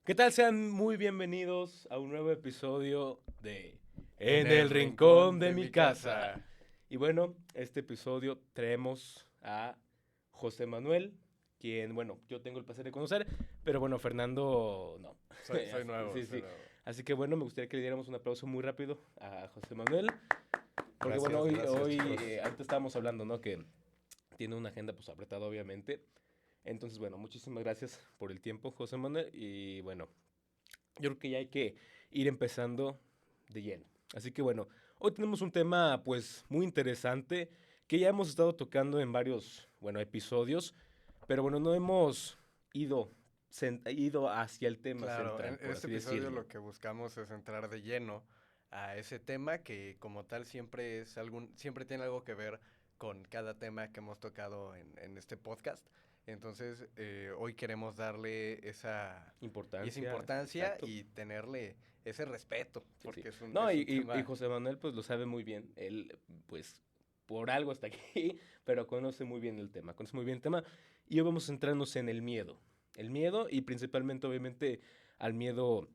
¿Qué tal? Sean muy bienvenidos a un nuevo episodio de En el Rincón de mi casa. Y bueno, este episodio traemos a José Manuel, quien, bueno, yo tengo el placer de conocer, pero bueno, Fernando no. Soy nuevo, Sí, soy sí. nuevo. Así que bueno, me gustaría que le diéramos un aplauso muy rápido a José Manuel, porque bueno, Gracias, gracias, chicos. ahorita estábamos hablando, ¿no? Que tiene una agenda pues apretada, obviamente. Entonces, bueno, muchísimas gracias por el tiempo, José Manuel, y bueno, yo creo que ya hay que ir empezando de lleno. Así que bueno, hoy tenemos un tema pues muy interesante que ya hemos estado tocando en varios, bueno, episodios, pero bueno, no hemos ido, ido hacia el tema Claro, central, en por este así episodio decirlo. lo que buscamos es entrar de lleno a ese tema que como tal siempre tiene algo que ver con cada tema que hemos tocado en este podcast. Entonces, hoy queremos darle esa Importancia, importancia exacto. y tenerle ese respeto, Sí, sí. porque es un, No, es un y tema. José Manuel pues lo sabe muy bien. Él pues por algo está aquí, pero conoce muy bien el tema, conoce muy bien el tema. Y hoy vamos a centrarnos en el miedo. El miedo y principalmente obviamente al miedo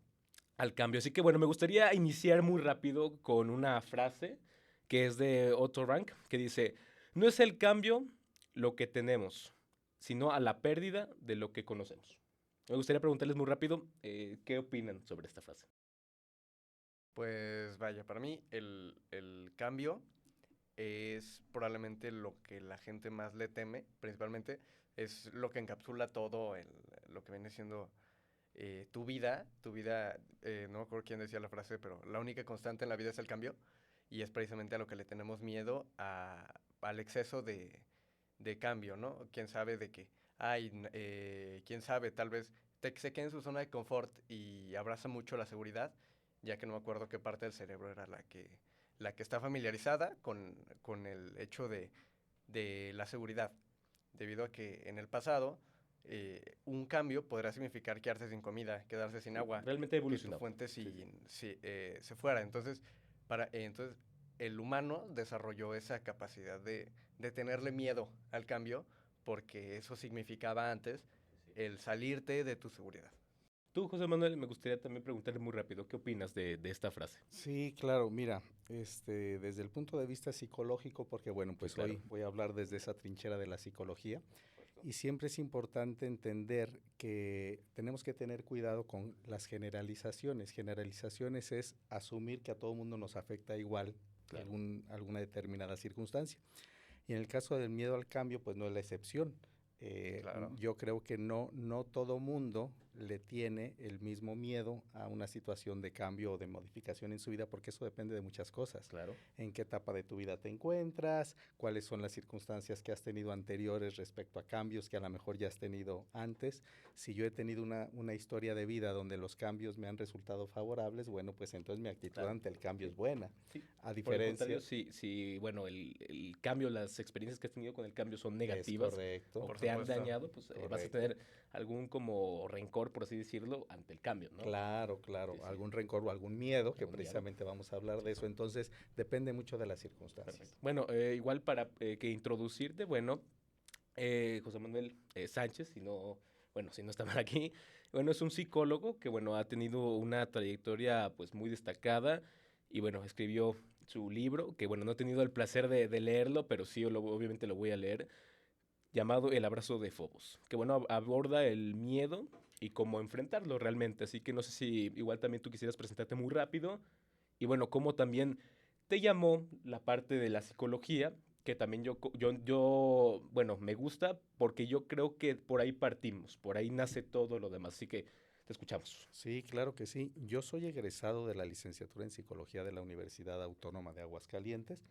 al cambio. Así que bueno, me gustaría iniciar muy rápido con una frase que es de Otto Rank, que dice, no es el cambio lo que tenemos, sino a la pérdida de lo que conocemos. Me gustaría preguntarles muy rápido, ¿qué opinan sobre esta frase? Pues vaya, para mí el cambio es probablemente lo que la gente más le teme, principalmente es lo que encapsula todo lo que viene siendo no me acuerdo quién decía la frase, pero la única constante en la vida es el cambio y es precisamente a lo que le tenemos miedo, al exceso de cambio, ¿no? Quién sabe de que, quién sabe, tal vez se quede en su zona de confort y abraza mucho la seguridad, ya que no me acuerdo qué parte del cerebro era la que está familiarizada con el hecho de la seguridad, debido a que en el pasado un cambio podrá significar quedarse sin comida, quedarse sin agua, Realmente ha que tu evolucionado. fuente Sí, sí. se fuera. Entonces, el humano desarrolló esa capacidad de tenerle miedo al cambio, porque eso significaba antes el salirte de tu seguridad. Tú, José Manuel, me gustaría también preguntarle muy rápido, ¿qué opinas de esta frase? Sí, claro, mira, desde el punto de vista psicológico, porque bueno, Sí, pues claro. hoy voy a hablar desde esa trinchera de la psicología, y siempre es importante entender que tenemos que tener cuidado con las generalizaciones. Generalizaciones es asumir que a todo mundo nos afecta igual Claro. alguna determinada circunstancia. Y en el caso del miedo al cambio, pues no es la excepción. Claro. Yo creo que no todo mundo le tiene el mismo miedo a una situación de cambio o de modificación en su vida, porque eso depende de muchas cosas. Claro. En qué etapa de tu vida te encuentras, cuáles son las circunstancias que has tenido anteriores respecto a cambios que a lo mejor ya has tenido antes. Si yo he tenido una historia de vida donde los cambios me han resultado favorables, bueno, pues entonces mi actitud Claro. ante el cambio Sí. es buena. Sí. A Por el contrario, diferencia, si bueno, el cambio, las experiencias que has tenido con el cambio son es negativas correcto. o Por te han supuesto. dañado, pues vas a Correcto. tener algún como rencor, por así decirlo, ante el cambio, ¿no? Claro, Sí, claro. sí. Algún rencor o algún miedo, que Algún miedo. precisamente vamos a hablar de Sí. eso. Entonces, depende mucho de las Perfecto. circunstancias. Bueno, igual para que introducirte, bueno, José Manuel Sánchez, si no está mal aquí, bueno, es un psicólogo que, bueno, ha tenido una trayectoria, pues, muy destacada y, bueno, escribió su libro, que, bueno, no he tenido el placer de leerlo, pero sí, obviamente lo voy a leer, llamado El abrazo de Fobos, que, bueno, aborda el miedo y cómo enfrentarlo realmente, así que no sé si igual también tú quisieras presentarte muy rápido y, bueno, cómo también te llamó la parte de la psicología, que también bueno, me gusta porque yo creo que por ahí partimos, por ahí nace todo lo demás. Así que te escuchamos. Sí, claro que sí. Yo soy egresado de la licenciatura en psicología de la Universidad Autónoma de Aguascalientes.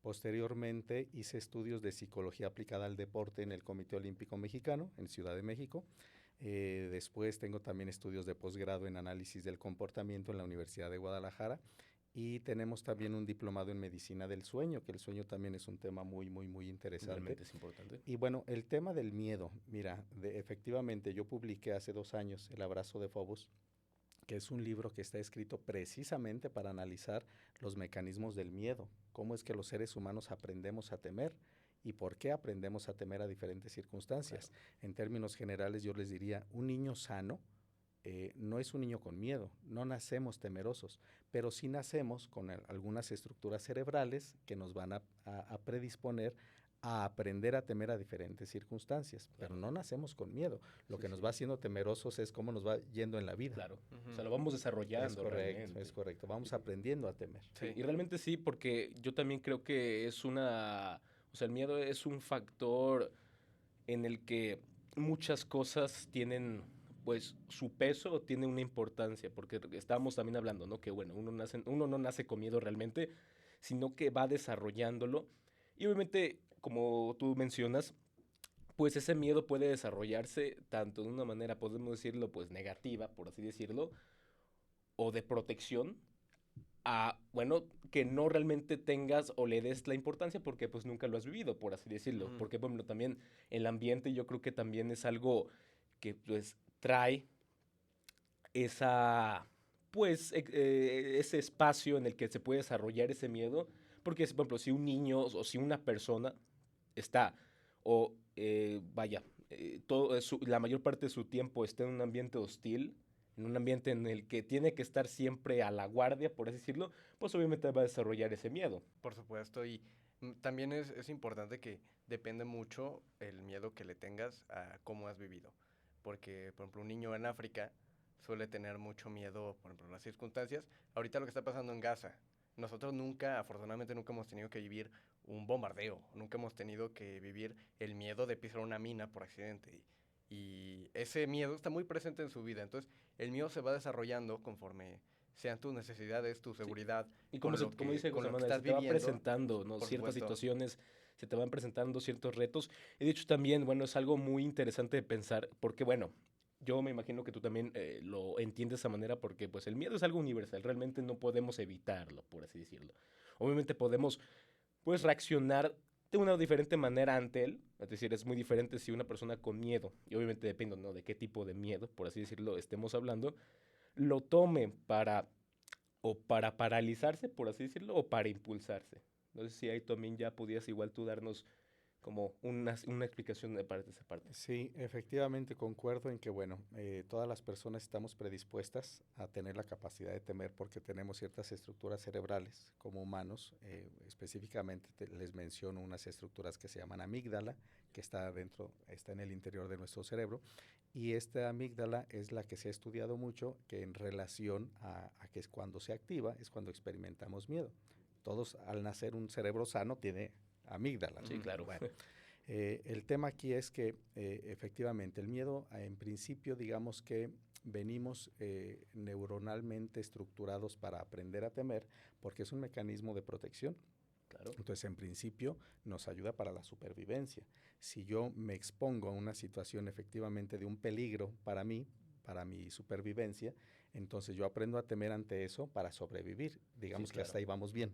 Posteriormente hice estudios de psicología aplicada al deporte en el Comité Olímpico Mexicano, en Ciudad de México. Después tengo también estudios de posgrado en análisis del comportamiento en la Universidad de Guadalajara. Y tenemos también un diplomado en medicina del sueño, que el sueño también es un tema muy, muy, muy interesante. Realmente es importante. Y bueno, el tema del miedo, mira, efectivamente yo publiqué hace 2 años El abrazo de Fobos, que es un libro que está escrito precisamente para analizar los mecanismos del miedo, cómo es que los seres humanos aprendemos a temer y por qué aprendemos a temer a diferentes Claro. circunstancias. En términos generales yo les diría, un niño sano no es un niño con miedo, no nacemos temerosos, pero sí nacemos con algunas estructuras cerebrales que nos van a predisponer a aprender a temer a diferentes circunstancias, pero no nacemos con miedo. Lo que nos va haciendo temerosos es cómo nos va yendo en la vida. Claro, o sea, lo vamos desarrollando realmente. Es correcto, vamos aprendiendo a temer. Sí, y realmente sí, porque yo también creo que es o sea, el miedo es un factor en el que muchas cosas tienen, pues, su peso, tiene una importancia, porque estábamos también hablando, ¿no? Que bueno, uno no nace con miedo realmente, sino que va desarrollándolo. Y obviamente, como tú mencionas, pues ese miedo puede desarrollarse tanto de una manera, podemos decirlo, pues negativa, por así decirlo, o de protección, a, bueno, que no realmente tengas o le des la importancia porque pues nunca lo has vivido, por así decirlo. Porque, bueno, también el ambiente yo creo que también es algo que pues trae esa, pues, ese espacio en el que se puede desarrollar ese miedo. Porque, por ejemplo, si un niño o si una persona está, o vaya, la mayor parte de su tiempo está en un ambiente hostil, en un ambiente en el que tiene que estar siempre a la guardia, por así decirlo, pues obviamente va a desarrollar ese miedo. Por supuesto, y también es importante que depende mucho el miedo que le tengas a cómo has vivido. Porque, por ejemplo, un niño en África suele tener mucho miedo, por ejemplo, en las circunstancias. Ahorita lo que está pasando en Gaza, nosotros nunca, afortunadamente, nunca hemos tenido que vivir un bombardeo, nunca hemos tenido que vivir el miedo de pisar una mina por accidente. Y ese miedo está muy presente en su vida. Entonces, el miedo se va desarrollando conforme sean tus necesidades, tu seguridad. Y como dice José Manuel, se te va presentando, ¿no? Ciertas situaciones, se te van presentando ciertos retos. Y de hecho también, bueno, es algo muy interesante de pensar, porque bueno, yo me imagino que tú también lo entiendes de esa manera, porque pues el miedo es algo universal, realmente no podemos evitarlo, por así decirlo. Obviamente podemos, pues, reaccionar de una diferente manera ante él, es decir, es muy diferente si una persona con miedo, y obviamente depende, ¿no?, de qué tipo de miedo, por así decirlo, estemos hablando, lo tome para paralizarse, por así decirlo, o para impulsarse. No sé si ahí también ya podías igual tú darnos como una explicación de parte de esa parte. Sí, efectivamente concuerdo en que, bueno, todas las personas estamos predispuestas a tener la capacidad de temer porque tenemos ciertas estructuras cerebrales como humanos. Específicamente les menciono unas estructuras que se llaman amígdala, que está en el interior de nuestro cerebro. Y esta amígdala es la que se ha estudiado mucho, que en relación a que es cuando se activa, es cuando experimentamos miedo. Todos, al nacer, un cerebro sano tiene amígdala, ¿no? Sí, claro. Bueno, el tema aquí es que efectivamente el miedo, en principio, digamos que venimos neuronalmente estructurados para aprender a temer porque es un mecanismo de protección. Claro. Entonces, en principio, nos ayuda para la supervivencia. Si yo me expongo a una situación efectivamente de un peligro para mí, para mi supervivencia, entonces yo aprendo a temer ante eso para sobrevivir. Digamos Sí, que claro. hasta ahí vamos bien.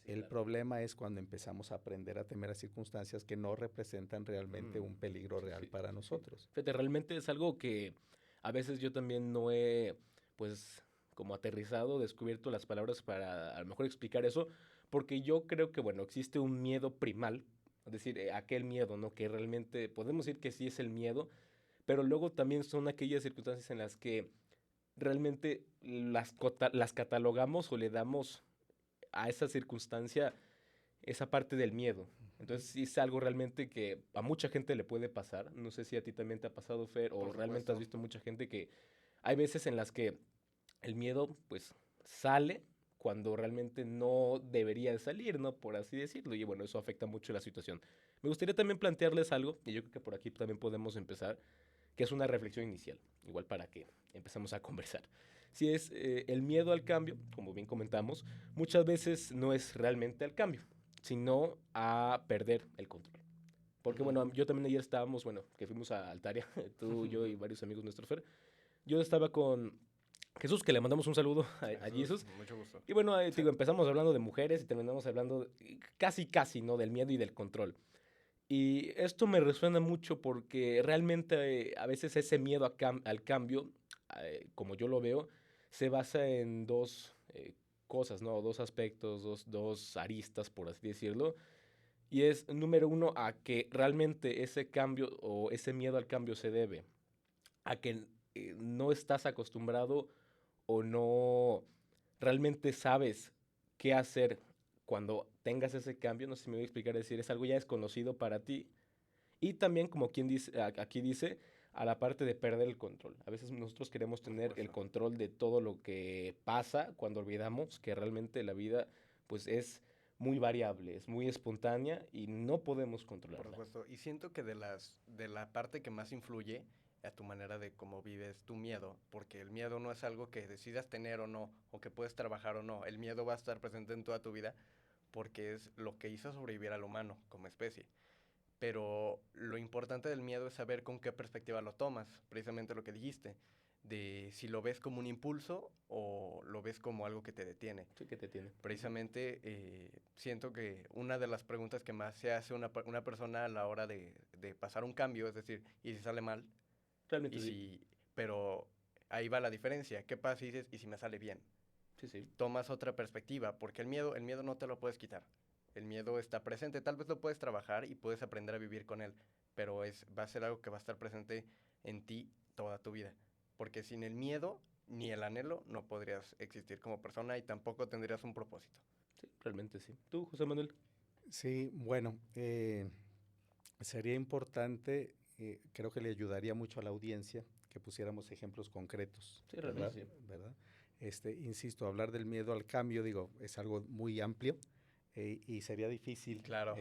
El claro. problema es cuando empezamos a aprender a temer a circunstancias que no representan realmente un peligro real para nosotros. Fíjate, realmente es algo que a veces yo también no he, pues, como aterrizado, descubierto las palabras para a lo mejor explicar eso, porque yo creo que, bueno, existe un miedo primal, es decir, aquel miedo, ¿no? Que realmente podemos decir que sí es el miedo, pero luego también son aquellas circunstancias en las que realmente las catalogamos o le damos a esa circunstancia esa parte del miedo. Entonces sí es algo realmente que a mucha gente le puede pasar. No sé si a ti también te ha pasado, Fer, o realmente has visto mucha gente que hay veces en las que el miedo pues sale cuando realmente no debería de salir, ¿no? Por así decirlo. Y bueno, eso afecta mucho la situación. Me gustaría también plantearles algo, y yo creo que por aquí también podemos empezar, que es una reflexión inicial, igual para que empecemos a conversar. Si es el miedo al cambio, como bien comentamos, muchas veces no es realmente al cambio, sino a perder el control. Porque, bueno, yo también ayer estábamos, bueno, que fuimos a Altaria, tú, yo y varios amigos nuestros, Fer. Yo estaba con Jesús, que le mandamos un saludo a Jesús. Mucho gusto. Y bueno, digo, empezamos hablando de mujeres y terminamos hablando casi, ¿no? Del miedo y del control. Y esto me resuena mucho porque realmente a veces ese miedo al cambio, como yo lo veo, se basa en dos cosas, ¿no? Dos aspectos, dos aristas, por así decirlo. Y es, número uno, a que realmente ese cambio o ese miedo al cambio se debe a que no estás acostumbrado o no realmente sabes qué hacer cuando tengas ese cambio, no sé si me voy a explicar, es decir, es algo ya desconocido para ti. Y también, como quien dice, aquí dice, a la parte de perder el control. A veces nosotros queremos Por tener el supuesto. control de todo lo que pasa cuando olvidamos que realmente la vida pues es muy variable, es muy espontánea y no podemos Por controlarla. supuesto. Y siento que de la parte que más influye a tu manera de cómo vives tu miedo, porque el miedo no es algo que decidas tener o no, o que puedes trabajar o no. El miedo va a estar presente en toda tu vida porque es lo que hizo sobrevivir al humano como especie. Pero lo importante del miedo es saber con qué perspectiva lo tomas, precisamente lo que dijiste, de si lo ves como un impulso o lo ves como algo que te detiene. Sí, que te tiene. Precisamente siento que una de las preguntas que más se hace una persona a la hora de pasar un cambio, es decir, ¿y si sale mal? Realmente Y sí. si, pero ahí va la diferencia. ¿Qué pasa si dices, ¿y si me sale bien? Sí, sí. Tomas otra perspectiva, porque el miedo no te lo puedes quitar. El miedo está presente, tal vez lo puedes trabajar y puedes aprender a vivir con él, pero va a ser algo que va a estar presente en ti toda tu vida. Porque sin el miedo ni el anhelo no podrías existir como persona y tampoco tendrías un propósito. Sí, realmente sí. ¿Tú, José Manuel? Sí, bueno, sería importante, creo que le ayudaría mucho a la audiencia que pusiéramos ejemplos concretos, Sí, realmente ¿verdad? sí. ¿Verdad? Insisto, hablar del miedo al cambio, digo, es algo muy amplio y sería difícil Claro.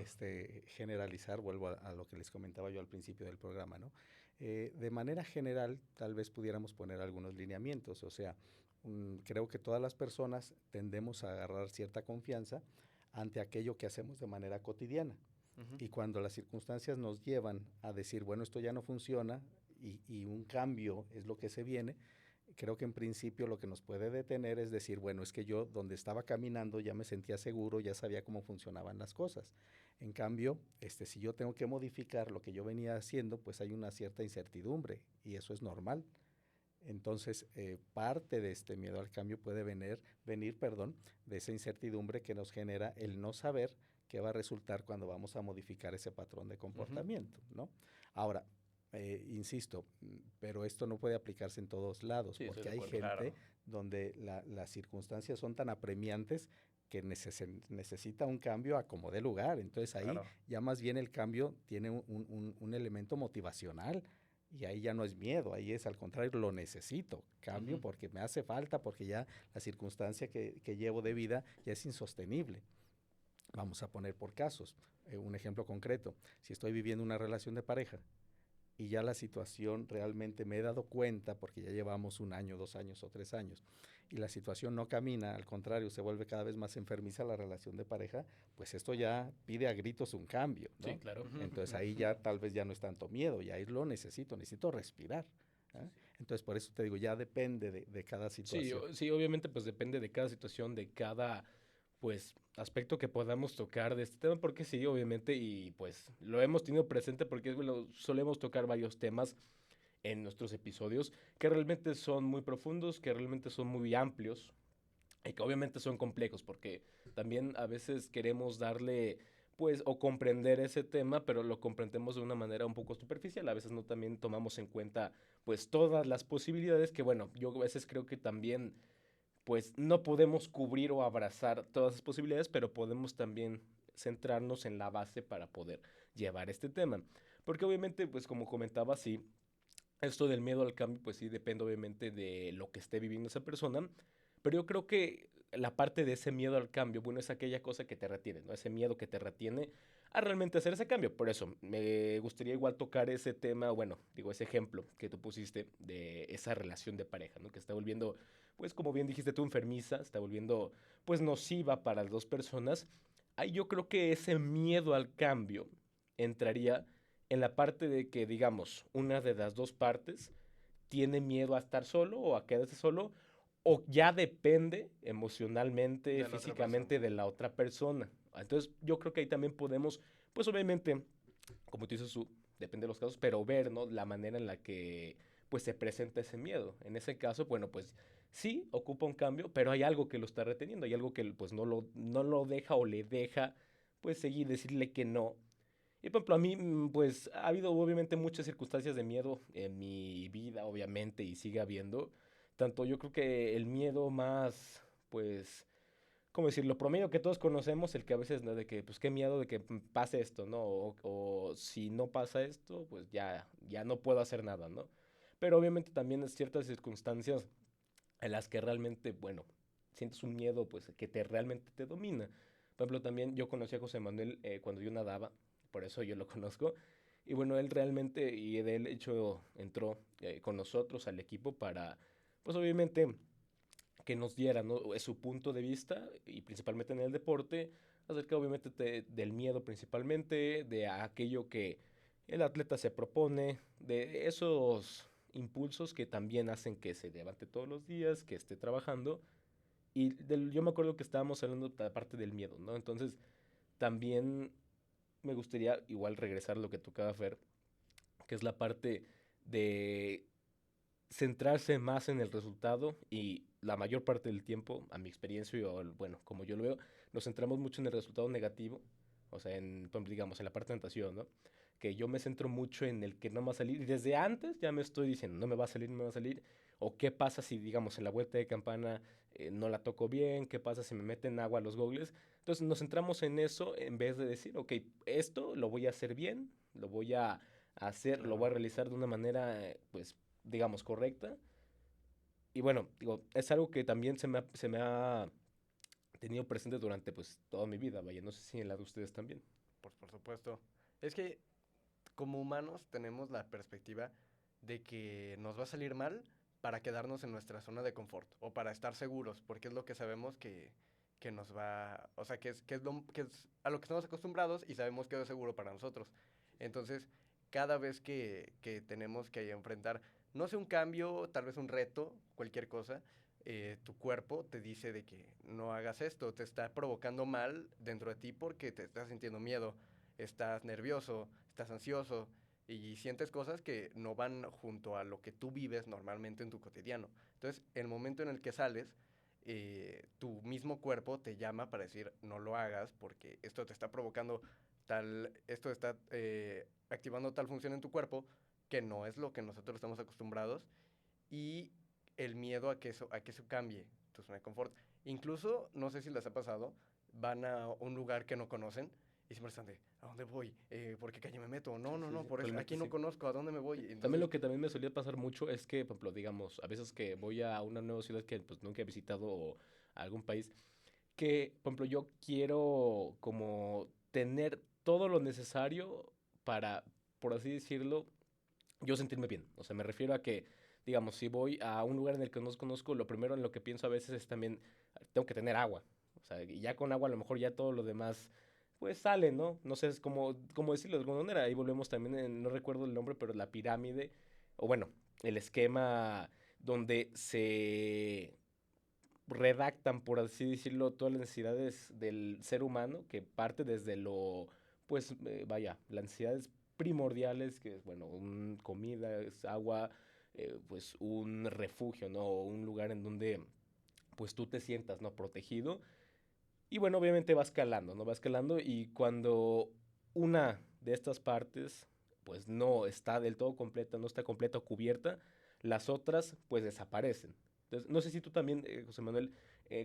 generalizar, vuelvo a lo que les comentaba yo al principio del programa, ¿no? De manera general, tal vez pudiéramos poner algunos lineamientos, o sea, creo que todas las personas tendemos a agarrar cierta confianza ante aquello que hacemos de manera cotidiana. Ujú. Y cuando las circunstancias nos llevan a decir, bueno, esto ya no funciona y un cambio es lo que se viene, creo que en principio lo que nos puede detener es decir, bueno, es que yo donde estaba caminando ya me sentía seguro, ya sabía cómo funcionaban las cosas. En cambio, si yo tengo que modificar lo que yo venía haciendo, pues hay una cierta incertidumbre y eso es normal. Entonces, parte de este miedo al cambio puede venir, de esa incertidumbre que nos genera el no saber qué va a resultar cuando vamos a modificar ese patrón de Ujú. comportamiento, ¿no? Ahora, insisto, pero esto no puede aplicarse en todos lados, Sí, estoy porque de hay acuerdo. gente Claro. donde las circunstancias son tan apremiantes que necesita un cambio a como dé lugar. Entonces ahí Claro. ya más bien el cambio tiene un elemento motivacional y ahí ya no es miedo, ahí es al contrario, lo necesito. Cambio Ujú. porque me hace falta, porque ya la circunstancia que llevo de vida ya es insostenible. Vamos a poner por casos. Un ejemplo concreto. Si estoy viviendo una relación de pareja y ya la situación realmente me he dado cuenta, porque ya llevamos 1 año, 2 años o 3 años, y la situación no camina, al contrario, se vuelve cada vez más enfermiza la relación de pareja, pues esto ya pide a gritos un cambio, Sí, ¿no? claro. Ujú. Entonces ahí ya tal vez ya no es tanto miedo, ya ahí lo necesito respirar. ¿Eh? Entonces por eso te digo, ya depende de cada Sí, situación. sí, obviamente pues depende de cada situación, de cada pues aspecto que podamos tocar de este tema, porque sí, obviamente, y pues lo hemos tenido presente porque bueno, solemos tocar varios temas en nuestros episodios que realmente son muy profundos, que realmente son muy amplios y que obviamente son complejos, porque también a veces queremos darle pues o comprender ese tema, pero lo comprendemos de una manera un poco superficial, a veces no también tomamos en cuenta pues todas las posibilidades que bueno, yo a veces creo que también pues no podemos cubrir o abrazar todas las posibilidades, pero podemos también centrarnos en la base para poder llevar este tema. Porque obviamente, pues como comentaba, sí, esto del miedo al cambio, pues sí depende obviamente de lo que esté viviendo esa persona, pero yo creo que la parte de ese miedo al cambio, bueno, es aquella cosa que te retiene, ¿no? Ese miedo que te retiene a realmente hacer ese cambio. Por eso, me gustaría igual tocar ese tema, bueno, digo, ese ejemplo que tú pusiste de esa relación de pareja, ¿no? Que está volviendo, pues como bien dijiste tú, enfermiza, está volviendo, pues nociva para las dos personas. Ahí yo creo que ese miedo al cambio entraría en la parte de que, digamos, una de las dos partes tiene miedo a estar solo o a quedarse solo, o ya depende emocionalmente, De la otra persona. físicamente de la otra persona. Entonces, yo creo que ahí también podemos, pues obviamente, como tú dices, depende de los casos, pero ver, ¿no? La manera en la que, pues, se presenta ese miedo. En ese caso, bueno, pues, sí, ocupa un cambio, pero hay algo que lo está reteniendo, hay algo que, pues, no lo deja o le deja, pues, seguir, decirle que no, Y por ejemplo, a mí, pues ha habido obviamente muchas circunstancias de miedo en mi vida, obviamente, y sigue habiendo. Tanto yo creo que el miedo más, pues, ¿cómo decirlo? Promedio que todos conocemos, el que a veces, ¿no? De que, pues, qué miedo de que pase esto, ¿no? O si no pasa esto, pues ya no puedo hacer nada, ¿no? Pero obviamente también en ciertas circunstancias en las que realmente, bueno, sientes un miedo, pues, que realmente te domina. Por ejemplo, también yo conocí a José Manuel cuando yo nadaba, por eso yo lo conozco. Y bueno, él realmente, y de él hecho entró con nosotros al equipo para, pues obviamente, que nos diera, ¿no? Su punto de vista, y principalmente en el deporte, acerca obviamente del miedo principalmente, de aquello que el atleta se propone, de esos impulsos que también hacen que se levante todos los días, que esté trabajando. Y yo me acuerdo que estábamos hablando de la parte del miedo, ¿no? Entonces, también me gustaría igual regresar a lo que tocaba Fer, que es la parte de centrarse más en el resultado y la mayor parte del tiempo, a mi experiencia, o bueno, como yo lo veo, nos centramos mucho en el resultado negativo, o sea, digamos, en la parte de natación, ¿no? Que yo me centro mucho en el que no me va a salir, y desde antes ya me estoy diciendo, no me va a salir, no me va a salir, o qué pasa si, digamos, en la vuelta de campana no la toco bien, qué pasa si me meten agua a los gogles. Entonces nos centramos en eso en vez de decir, ok, esto lo voy a hacer bien, lo voy a hacer, lo voy a Claro. realizar de una manera, pues, digamos, correcta. Y bueno, digo, es algo que también se me ha tenido presente durante pues toda mi vida, vaya, no sé si en la de ustedes también. Por supuesto. Es que como humanos tenemos la perspectiva de que nos va a salir mal para quedarnos en nuestra zona de confort o para estar seguros, porque es lo que sabemos que nos va, o sea, que es a lo que estamos acostumbrados y sabemos que es seguro para nosotros. Entonces, cada vez que tenemos que enfrentar, no sé, un cambio, tal vez un reto, cualquier cosa, tu cuerpo te dice de que no hagas esto, te está provocando mal dentro de ti porque te estás sintiendo miedo, estás nervioso, estás ansioso y sientes cosas que no van junto a lo que tú vives normalmente en tu cotidiano. Entonces, el momento en el que sales, tu mismo cuerpo te llama para decir no lo hagas porque esto te está provocando esto está activando tal función en tu cuerpo que no es lo que nosotros estamos acostumbrados y el miedo a que eso cambie tu zona de confort. Incluso, no sé si les ha pasado, van a un lugar que no conocen y siempre están de, ¿a dónde voy? ¿Por qué calle me meto? No, Sí, no, sí, no, sí, por eso, actualmente aquí no sí. conozco, ¿a dónde me voy? También Entonces, lo que también me solía pasar mucho es que, por ejemplo, digamos, a veces que voy a una nueva ciudad que pues nunca he visitado o a algún país, que, por ejemplo, yo quiero como tener todo lo necesario para, por así decirlo, yo sentirme bien. O sea, me refiero a que, digamos, si voy a un lugar en el que no conozco, lo primero en lo que pienso a veces es también, tengo que tener agua. O sea, y ya con agua a lo mejor ya todo lo demás, pues sale, ¿no? No sé es cómo decirlo de alguna manera. Ahí volvemos también, no recuerdo el nombre, pero la pirámide, o bueno, el esquema donde se redactan, por así decirlo, todas las necesidades del ser humano, que parte desde lo, pues, vaya, las necesidades primordiales, que es, bueno, comida, es agua, pues, un refugio, ¿no? O un lugar en donde, pues, tú te sientas, ¿no? Protegido. Y bueno, obviamente va escalando, ¿no? Va escalando y cuando una de estas partes, pues, no está del todo completa, no está completa o cubierta, las otras, pues, desaparecen. Entonces, no sé si tú también, José Manuel,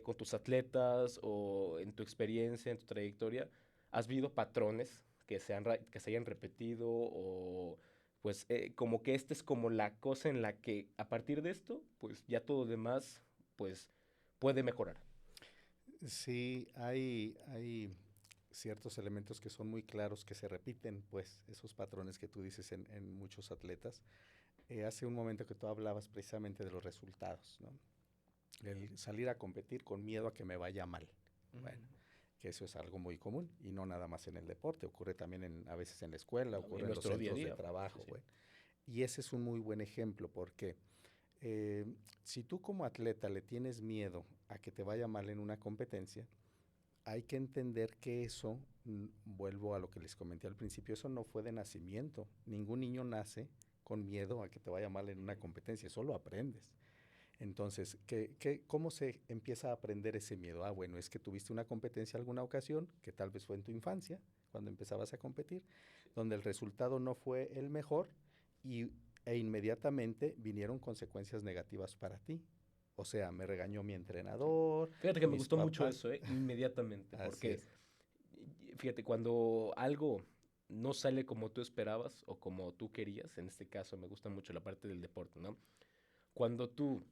con tus atletas o en tu experiencia, en tu trayectoria, has visto patrones que se hayan repetido o pues como que esta es como la cosa en la que a partir de esto, pues ya todo demás, pues puede mejorar. Sí, hay ciertos elementos que son muy claros, que se repiten, pues, esos patrones que tú dices en muchos atletas. Hace un momento que tú hablabas precisamente de los resultados, ¿no? El salir a competir con miedo a que me vaya mal. Bueno, que eso es algo muy común y no nada más en el deporte, ocurre también a veces en la escuela, ¿No? En ocurre en los nuestro día a centros de día. Sí, trabajo, sí. bueno. Y ese es un muy buen ejemplo porque eh, si tú como atleta le tienes miedo a que te vaya mal en una competencia, hay que entender que eso, vuelvo a lo que les comenté al principio, eso no fue de nacimiento. Ningún niño nace con miedo a que te vaya mal en una competencia, eso lo aprendes. Entonces, cómo se empieza a aprender ese miedo? Bueno, es que tuviste una competencia alguna ocasión, que tal vez fue en tu infancia, cuando empezabas a competir, donde el resultado no fue el mejor y, e inmediatamente vinieron consecuencias negativas para ti. O sea, me regañó mi entrenador, Fíjate que me mis gustó mucho papás. eso, inmediatamente, Así porque es. fíjate, cuando algo no sale como tú esperabas o como tú querías, en este caso me gusta mucho la parte del deporte, ¿no? Cuando tú,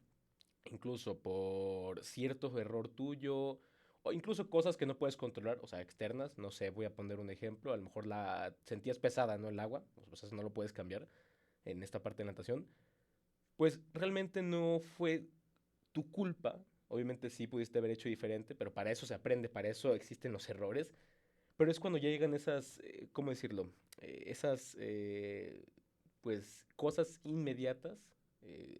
incluso por cierto error tuyo, o incluso cosas que no puedes controlar, o sea, externas, no sé, voy a poner un ejemplo, a lo mejor la sentías pesada, ¿no? El agua, o sea, eso no lo puedes cambiar en esta parte de natación, pues realmente no fue tu culpa. Obviamente sí pudiste haber hecho diferente, pero para eso se aprende, para eso existen los errores. Pero es cuando ya llegan esas, ¿cómo decirlo? Esas, pues, cosas inmediatas,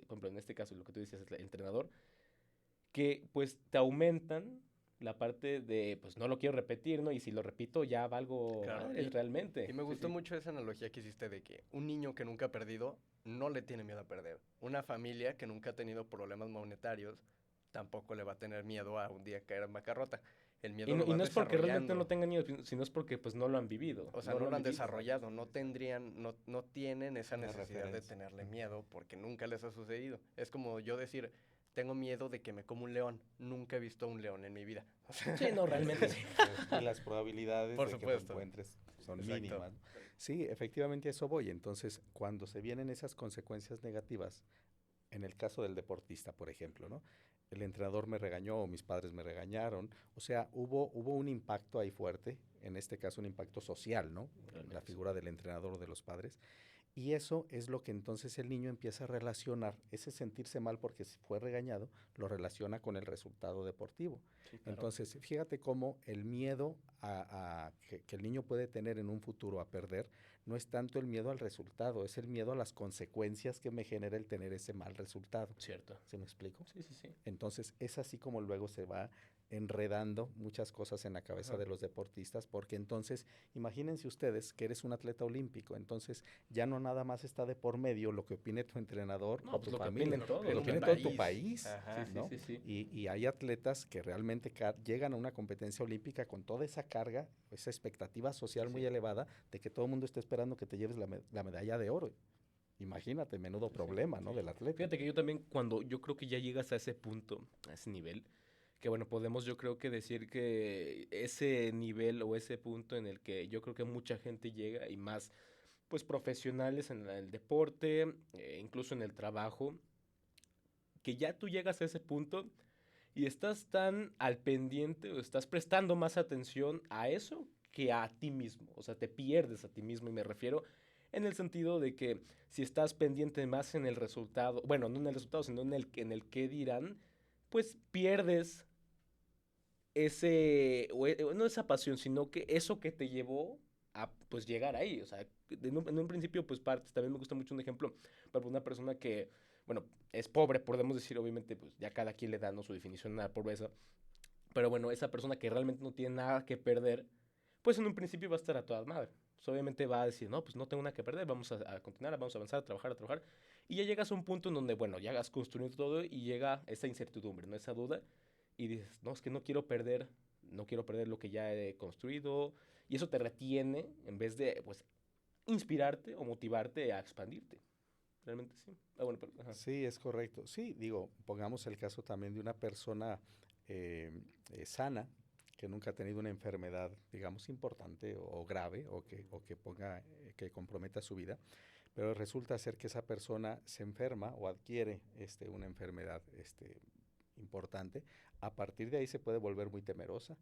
por ejemplo, en este caso lo que tú dices es el entrenador, que pues te aumentan la parte de, pues no lo quiero repetir, ¿no? Y si lo repito ya valgo Claro, madres y realmente. me Sí, gustó sí. mucho esa analogía que hiciste de que un niño que nunca ha perdido no le tiene miedo a perder. Una familia que nunca ha tenido problemas monetarios tampoco le va a tener miedo a un día caer en bancarrota. El miedo lo Y vas no es porque realmente no desarrollando. tengan miedo, sino es porque pues no lo han vivido, O sea, no no lo lo han han vivido. desarrollado, no tendrían, no tienen esa Una necesidad de referencia. tenerle miedo porque nunca les ha sucedido. Es como yo decir, tengo miedo de que me coma un león. Nunca he visto un león en mi vida. O sea, Sí, no, Así realmente sí. es. Y las probabilidades por de que lo supuesto. encuentres son Exacto. mínimas, ¿no? Sí, efectivamente a eso voy. Entonces, cuando se vienen esas consecuencias negativas, en el caso del deportista, por ejemplo, ¿no? El entrenador me regañó o mis padres me regañaron. O sea, hubo un impacto ahí fuerte, en este caso un impacto social, ¿no? La Realmente sí. figura del entrenador o de los padres. Y eso es lo que entonces el niño empieza a relacionar, ese sentirse mal porque fue regañado, lo relaciona con el resultado deportivo. Sí, claro. Entonces, fíjate cómo el miedo que el niño puede tener en un futuro a perder no es tanto el miedo al resultado, es el miedo a las consecuencias que me genera el tener ese mal resultado. Cierto. ¿Sí me explico? Sí, sí, sí. Entonces, es así como luego se va enredando muchas cosas en la cabeza Ajá. de los deportistas, porque entonces, imagínense ustedes que eres un atleta olímpico, entonces ya no nada más está de por medio lo que opine tu entrenador No, o pues tu lo que familia, opinen todos, lo En un opine todo tu realmente. país. país, Sí, Ajá. sí, ¿no? sí, sí. Y hay atletas que realmente llegan a una competencia olímpica con toda esa carga, esa expectativa social Sí, muy sí. elevada de que todo el mundo está esperando que te lleves la medalla de oro. Imagínate, menudo Sí, sí. problema, ¿no? Del atleta. Fíjate que yo también, cuando yo creo que ya llegas a ese punto, a ese nivel, que bueno, podemos yo creo que decir que ese nivel o ese punto en el que yo creo que mucha gente llega y más, pues profesionales en el deporte, incluso en el trabajo, que ya tú llegas a ese punto y estás tan al pendiente o estás prestando más atención a eso que a ti mismo. O sea, te pierdes a ti mismo y me refiero en el sentido de que si estás pendiente más en el resultado, bueno, no en el resultado, sino en el qué dirán, pues pierdes ese, no esa pasión, sino que eso que te llevó a pues llegar ahí. O sea, en un principio pues partes, también me gusta mucho un ejemplo para una persona que, bueno, es pobre, podemos decir, obviamente, pues ya cada quien le da, ¿no?, su definición a la pobreza, pero bueno, esa persona que realmente no tiene nada que perder, pues en un principio va a estar a toda madre. Pues obviamente va a decir, no, pues no tengo nada que perder, vamos a continuar, vamos a avanzar, a trabajar. Y ya llegas a un punto en donde, bueno, ya has construido todo y llega esa incertidumbre, ¿no? Esa duda. Y dices, no, es que no quiero perder, no quiero perder lo que ya he construido. Y eso te retiene en vez de, pues, inspirarte o motivarte a expandirte. Realmente sí. Ah, bueno, pero, ajá. Sí, es correcto. Sí, digo, pongamos el caso también de una persona eh, sana que nunca ha tenido una enfermedad, digamos, importante o grave o que ponga, que comprometa su vida, pero resulta ser que esa persona se enferma o adquiere una enfermedad importante. A partir de ahí se puede volver muy temerosa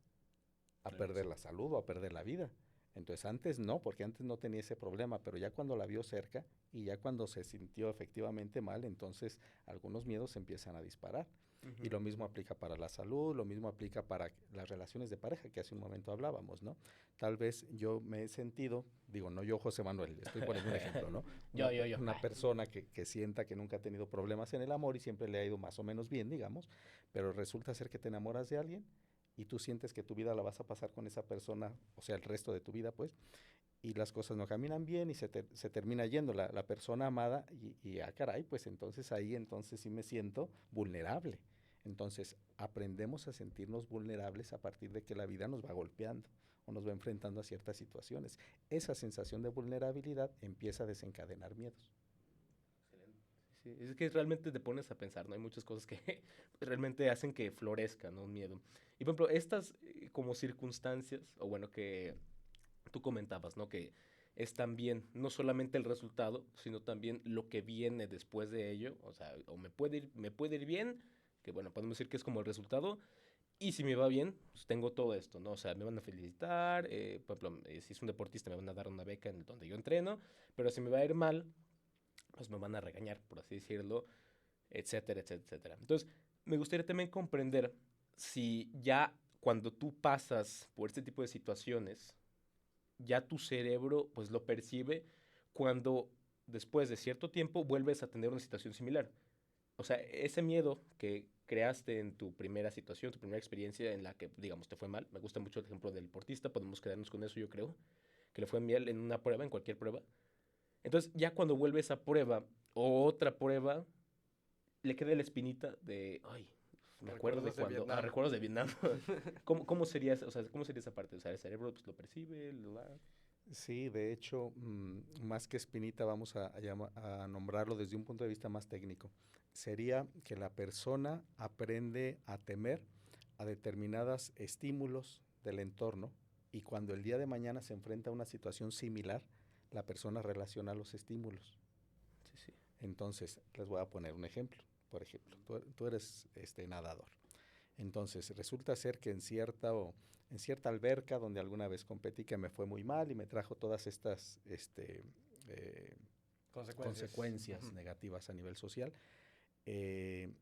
a Realmente perder sí. la salud o a perder la vida. Entonces antes no, porque antes no tenía ese problema, pero ya cuando la vio cerca y ya cuando se sintió efectivamente mal, entonces algunos miedos se empiezan a disparar. Y Ujú. lo mismo aplica para la salud, lo mismo aplica para las relaciones de pareja que hace un momento hablábamos, ¿no? Tal vez yo me he sentido, digo, no yo José Manuel, estoy poniendo un ejemplo, ¿no? Yo. Una Ay. persona que sienta que nunca ha tenido problemas en el amor y siempre le ha ido más o menos bien, digamos, pero resulta ser que te enamoras de alguien y tú sientes que tu vida la vas a pasar con esa persona, o sea, el resto de tu vida, pues, y las cosas no caminan bien y se termina yendo la persona amada caray, pues entonces ahí entonces sí me siento vulnerable. Entonces aprendemos a sentirnos vulnerables a partir de que la vida nos va golpeando o nos va enfrentando a ciertas situaciones. Esa sensación de vulnerabilidad empieza a desencadenar miedos. Excelente. Sí, es que realmente te pones a pensar, ¿no? Hay muchas cosas que realmente hacen que florezca, ¿no? Un miedo. Y por ejemplo, estas como circunstancias, o bueno, que tú comentabas, ¿no? Que es también no solamente el resultado, sino también lo que viene después de ello. O sea, o me puede ir bien, que bueno, podemos decir que es como el resultado. Y si me va bien, pues tengo todo esto, ¿no? O sea, me van a felicitar, por ejemplo, si es un deportista me van a dar una beca en donde yo entreno, pero si me va a ir mal, pues me van a regañar, por así decirlo, etcétera, etcétera, etcétera. Entonces, me gustaría también comprender si ya cuando tú pasas por este tipo de situaciones, ya tu cerebro pues lo percibe cuando después de cierto tiempo vuelves a tener una situación similar. O sea, ese miedo que creaste en tu primera situación, tu primera experiencia en la que, digamos, te fue mal. Me gusta mucho el ejemplo del deportista, podemos quedarnos con eso, yo creo, que le fue mal en una prueba, en cualquier prueba. Entonces, ya cuando vuelve esa prueba o otra prueba, le queda la espinita de, ay, me acuerdo de Recuerdos de cuando, Vietnam. recuerdos de Vietnam. ¿Cómo sería, o sea, cómo sería esa parte? O sea, el cerebro pues, lo percibe, lo da. Sí, de hecho, más que espinita, vamos a nombrarlo desde un punto de vista más técnico. Sería que la persona aprende a temer a determinados estímulos del entorno y cuando el día de mañana se enfrenta a una situación similar, la persona relaciona los estímulos. Sí, sí. Entonces, les voy a poner un ejemplo. Por ejemplo, tú eres nadador. Entonces, resulta ser que en cierta alberca donde alguna vez competí que me fue muy mal y me trajo todas estas eh, consecuencias negativas a nivel social. eh,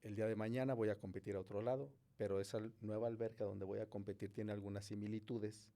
el día de mañana voy a competir a otro lado, pero esa nueva alberca donde voy a competir tiene algunas similitudes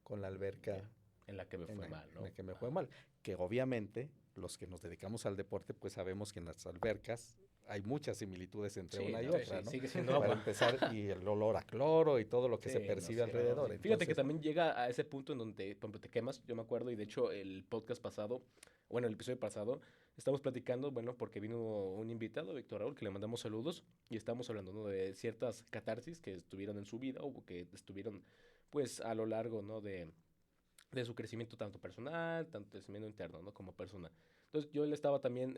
con la alberca En la que me fue mal, en ¿no? la que me fue mal. Que obviamente los que nos dedicamos al deporte pues sabemos que en las albercas hay muchas similitudes entre Sí, una y no, otra, sí, ¿no? sigue siendo Para agua. empezar, y el olor a cloro y todo lo que se Sí, no, percibe sí, no, alrededor. sí. Fíjate que Entonces, también llega a ese punto en donde, por ejemplo, te quemas, yo me acuerdo, y de hecho el podcast pasado, bueno, el episodio pasado, estamos platicando, bueno, porque vino un invitado, Víctor Raúl, que le mandamos saludos, y estábamos hablando, ¿no? De ciertas catarsis que estuvieron en su vida o que estuvieron, pues, a lo largo, ¿no? De su crecimiento tanto personal, tanto crecimiento interno, ¿no? Como persona. Entonces yo le estaba también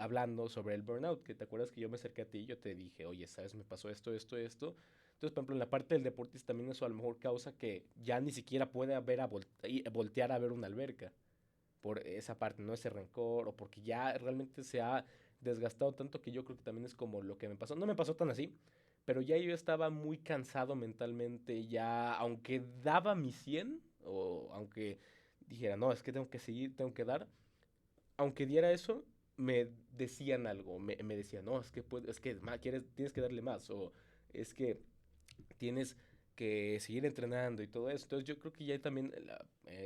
hablando sobre el burnout, que te acuerdas que yo me acerqué a ti y yo te dije, oye, ¿sabes? Me pasó esto, esto, esto. Entonces, por ejemplo, en la parte del deportista también eso a lo mejor causa que ya ni siquiera puede voltear a ver una alberca por esa parte, ¿no? Ese rencor o porque ya realmente se ha desgastado tanto que yo creo que también es como lo que me pasó. No me pasó tan así, pero ya yo estaba muy cansado mentalmente, ya aunque daba mi 100 o aunque dijera, no, es que tengo que seguir, tengo que dar, aunque diera eso, me decían algo, me decían, no, es que, tienes que darle más, o es que tienes que seguir entrenando y todo eso. Entonces yo creo que ya también,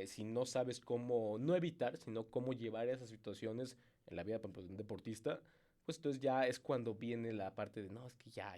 si no sabes cómo, no evitar, sino cómo llevar esas situaciones en la vida por ejemplo, de un deportista, pues entonces ya es cuando viene la parte de, no, es que ya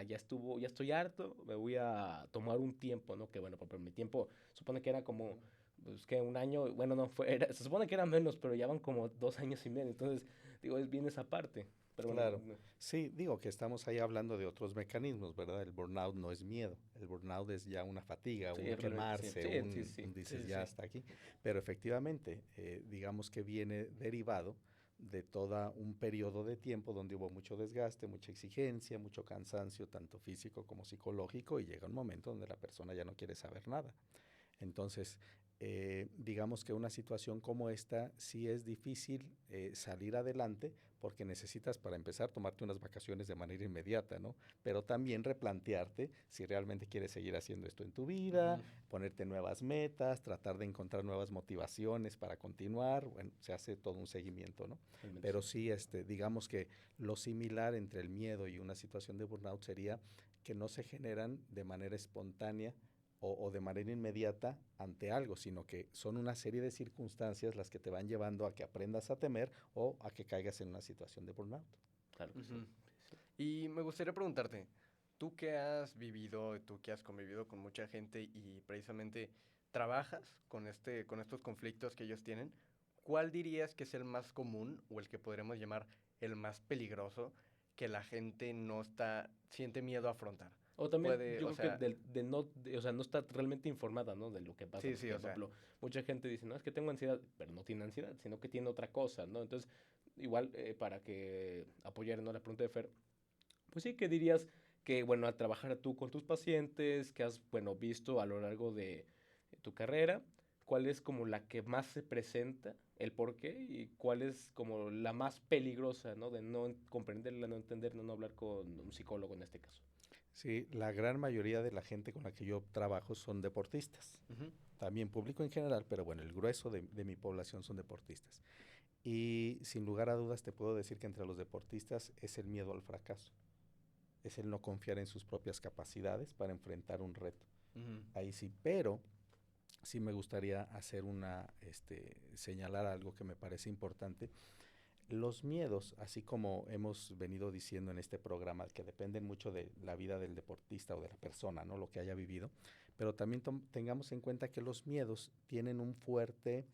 estuvo, ya estoy harto, me voy a tomar un tiempo, ¿no? Que bueno, por mi tiempo supone que era como, pues que un año, bueno, no, se supone que era menos, pero ya van como 2 años y medio, entonces, digo, es bien esa parte. Pero bueno, claro, sí, digo que estamos ahí hablando de otros mecanismos, ¿verdad? El burnout no es miedo, el burnout es ya una fatiga, sí, un realmente sí, quemarse, sí, sí, sí, dices Sí, ya sí. hasta aquí, pero efectivamente, digamos que viene derivado de todo un periodo de tiempo donde hubo mucho desgaste, mucha exigencia, mucho cansancio, tanto físico como psicológico, y llega un momento donde la persona ya no quiere saber nada. Entonces, digamos que una situación como esta sí es difícil salir adelante porque necesitas para empezar tomarte unas vacaciones de manera inmediata, ¿no? Pero también replantearte si realmente quieres seguir haciendo esto en tu vida, Ujú. ponerte nuevas metas, tratar de encontrar nuevas motivaciones para continuar, bueno, se hace todo un seguimiento, ¿no? realmente Pero sí. sí, digamos que lo similar entre el miedo y una situación de burnout sería que no se generan de manera espontánea o de manera inmediata ante algo, sino que son una serie de circunstancias las que te van llevando a que aprendas a temer o a que caigas en una situación de burnout. Claro que sí. Ujú. Sí. Y me gustaría preguntarte, tú que has vivido, tú que has convivido con mucha gente y precisamente trabajas con estos conflictos que ellos tienen, ¿cuál dirías que es el más común o el que podríamos llamar el más peligroso que la gente siente miedo a afrontar? O también Puede, yo o creo que sea, o sea, no está realmente informada, ¿no? De lo que pasa. sí, sí, Porque, o por sea, ejemplo, mucha gente dice, no, es que tengo ansiedad, pero no tiene ansiedad, sino que tiene otra cosa, ¿no? Entonces, igual, para que apoyar, ¿no? La pregunta de Fer, pues sí, ¿qué dirías que, bueno, al trabajar tú con tus pacientes, que has, bueno, visto a lo largo de tu carrera, cuál es como la que más se presenta, el por qué, y cuál es como la más peligrosa, ¿no? De no comprenderla, no entenderla, no hablar con un psicólogo en este caso. Sí, la gran mayoría de la gente con la que yo trabajo son deportistas. ujú, También público en general, pero bueno, el grueso de mi población son deportistas. Y sin lugar a dudas te puedo decir que entre los deportistas es el miedo al fracaso, es el no confiar en sus propias capacidades para enfrentar un reto. ujú, Ahí sí, pero sí me gustaría hacer señalar algo que me parece importante. Los miedos, así como hemos venido diciendo en este programa, que dependen mucho de la vida del deportista o de la persona, ¿no? Lo que haya vivido, pero también tengamos en cuenta que los miedos tienen un fuerte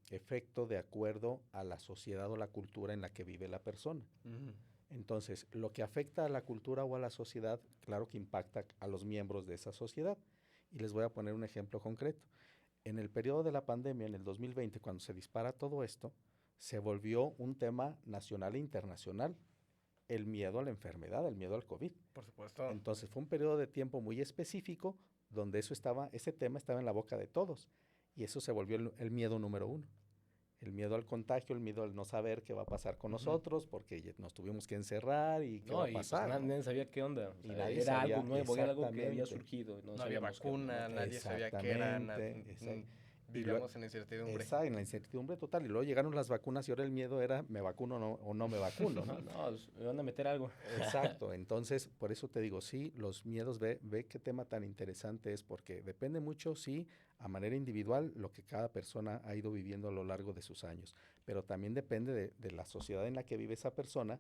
efecto de acuerdo a la sociedad o la cultura en la que vive la persona. ujú, Entonces, lo que afecta a la cultura o a la sociedad, claro que impacta a los miembros de esa sociedad. Y les voy a poner un ejemplo concreto. En el periodo de la pandemia, en el 2020, cuando se dispara todo esto, se volvió un tema nacional e internacional, el miedo a la enfermedad, el miedo al COVID. por supuesto. Entonces fue un periodo de tiempo muy específico donde ese tema estaba en la boca de todos y eso se volvió el miedo número uno. El miedo al contagio, el miedo al no saber qué va a pasar con Ujú. nosotros, porque nos tuvimos que encerrar y qué va No, a y pues pasar, ¿no? nadie sabía qué onda. O Y sea, nadie era algo sabía nuevo, era algo que había exactamente. surgido y no No había sabíamos qué onda, vacuna, ¿no? nadie sabía qué era, Exactamente, y vivíamos en incertidumbre. esa en la incertidumbre total. Y luego llegaron las vacunas y ahora el miedo era, ¿me vacuno o no me vacuno, No, no? no, me van a meter algo. Exacto, entonces por eso te digo, sí, los miedos, ve qué tema tan interesante es, porque depende mucho, sí, a manera individual, lo que cada persona ha ido viviendo a lo largo de sus años, pero también depende de la sociedad en la que vive esa persona,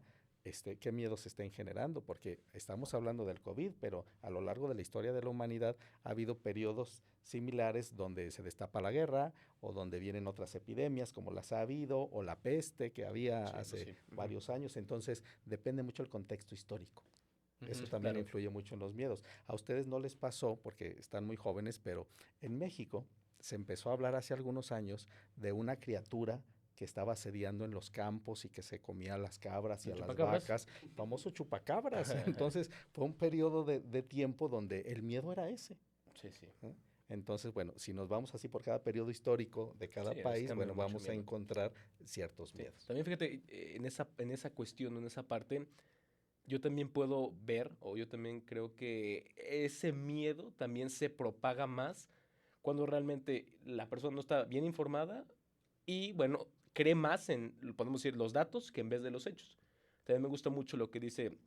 qué miedos se estén generando, porque estamos hablando del COVID, pero a lo largo de la historia de la humanidad ha habido periodos similares donde se destapa la guerra o donde vienen otras epidemias como las ha habido o la peste que había Sí, pues hace sí. Ujú. varios años, entonces depende mucho el contexto histórico. Eso Ujú. también Claro. influye mucho en los miedos. A ustedes no les pasó porque están muy jóvenes, pero en México se empezó a hablar hace algunos años de una criatura que estaba asediando en los campos y que se comía a las cabras y ¿El a las chupacabras? vacas, el famoso chupacabras. Entonces fue un periodo de tiempo donde el miedo era ese. Sí, sí. ¿Eh? Entonces, bueno, si nos vamos así por cada periodo histórico de cada Sí, a veces país, cambia bueno, mucho vamos a miedo. encontrar ciertos Sí. miedos. También fíjate, en esa cuestión, en esa parte, yo también puedo ver, o yo también creo que ese miedo también se propaga más cuando realmente la persona no está bien informada y, bueno, cree más en, podemos decir, los datos que en vez de los hechos. También me gusta mucho lo que dice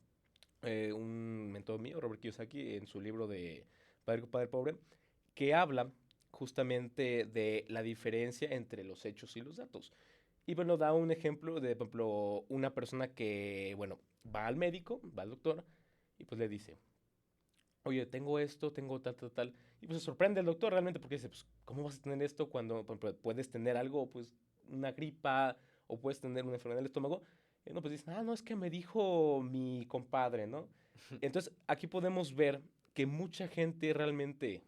un mentor mío, Robert Kiyosaki, en su libro de Padre Rico, Padre Pobre, que habla justamente de la diferencia entre los hechos y los datos. Y bueno, da un ejemplo de, por ejemplo, una persona que, bueno, va al médico, va al doctor, y pues le dice, oye, tengo esto, tengo tal, tal, tal. Y pues se sorprende el doctor realmente porque dice, pues, ¿cómo vas a tener esto cuando, por ejemplo, puedes tener algo, pues, una gripa o puedes tener una enfermedad del estómago? Y no, pues dicen, no, es que me dijo mi compadre, ¿no? Entonces, aquí podemos ver que mucha gente realmente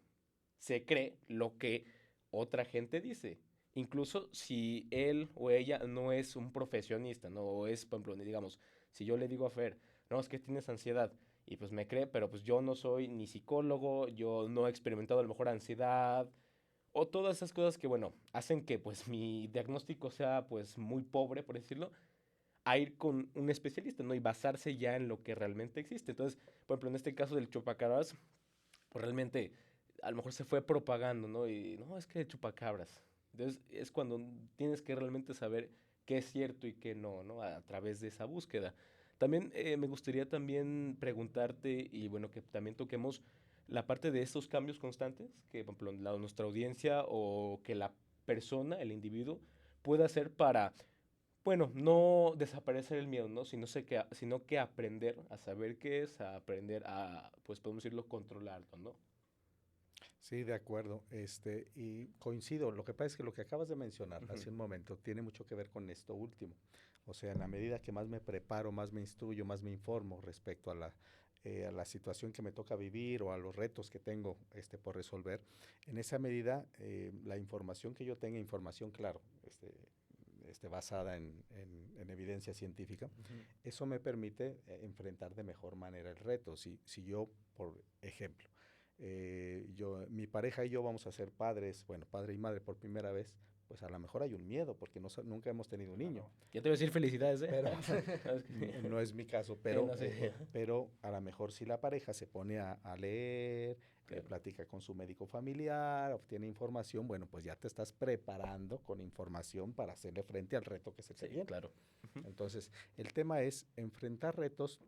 se cree lo que otra gente dice. Incluso si él o ella no es un profesionista, ¿no? O es, por ejemplo, digamos, si yo le digo a Fer, no, es que tienes ansiedad, y pues me cree, pero pues yo no soy ni psicólogo, yo no he experimentado a lo mejor ansiedad, o todas esas cosas que, bueno, hacen que pues mi diagnóstico sea pues muy pobre, por decirlo, a ir con un especialista, ¿no? Y basarse ya en lo que realmente existe. Entonces, por ejemplo, en este caso del chupacabras, pues realmente a lo mejor se fue propagando, ¿no? Y no, es que el chupacabras. Entonces, es cuando tienes que realmente saber qué es cierto y qué no, ¿no? A través de esa búsqueda. También me gustaría también preguntarte, y bueno, que también toquemos la parte de esos cambios constantes, que por ejemplo nuestra audiencia o que la persona, el individuo, pueda hacer para bueno, no desaparecer el miedo, ¿no? Sino que aprender a saber qué es, a aprender a, pues podemos decirlo, controlarlo, ¿no? Sí, de acuerdo. Y coincido. Lo que pasa es que lo que acabas de mencionar Ujú. hace un momento tiene mucho que ver con esto último. O sea, en la medida que más me preparo, más me instruyo, más me informo respecto a la situación que me toca vivir o a los retos que tengo por resolver, en esa medida la información que yo tenga, información, claro, basada en evidencia científica, Ujú. eso me permite enfrentar de mejor manera el reto. Si yo, por ejemplo, mi pareja y yo vamos a ser padres, bueno, padre y madre por primera vez, pues a lo mejor hay un miedo porque nunca hemos tenido un niño. Claro. Ya te voy a decir felicidades, ¿eh? Pero Sabes que- no es mi caso, Sí, no sé. pero a lo mejor si la pareja se pone a leer, Claro. platica con su médico familiar, obtiene información, bueno, pues ya te estás preparando con información para hacerle frente al reto que se te Sí, viene. claro. Ujú. Entonces, el tema es enfrentar retos,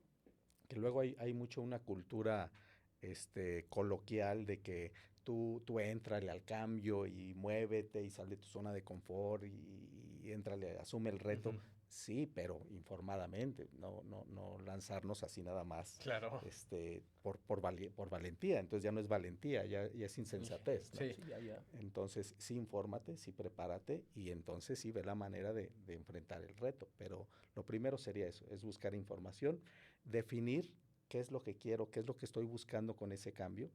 que luego hay mucho una cultura coloquial de que tú éntrale al cambio y muévete y sal de tu zona de confort y éntrale, asume el reto. Ujú. Sí, pero informadamente, no lanzarnos así nada más Claro. por valentía. Entonces ya no es valentía, ya es insensatez, ¿no? Sí. Sí, ya. Entonces sí infórmate, sí prepárate y entonces sí ve la manera de enfrentar el reto. Pero lo primero sería eso, es buscar información, definir qué es lo que quiero, qué es lo que estoy buscando con ese cambio,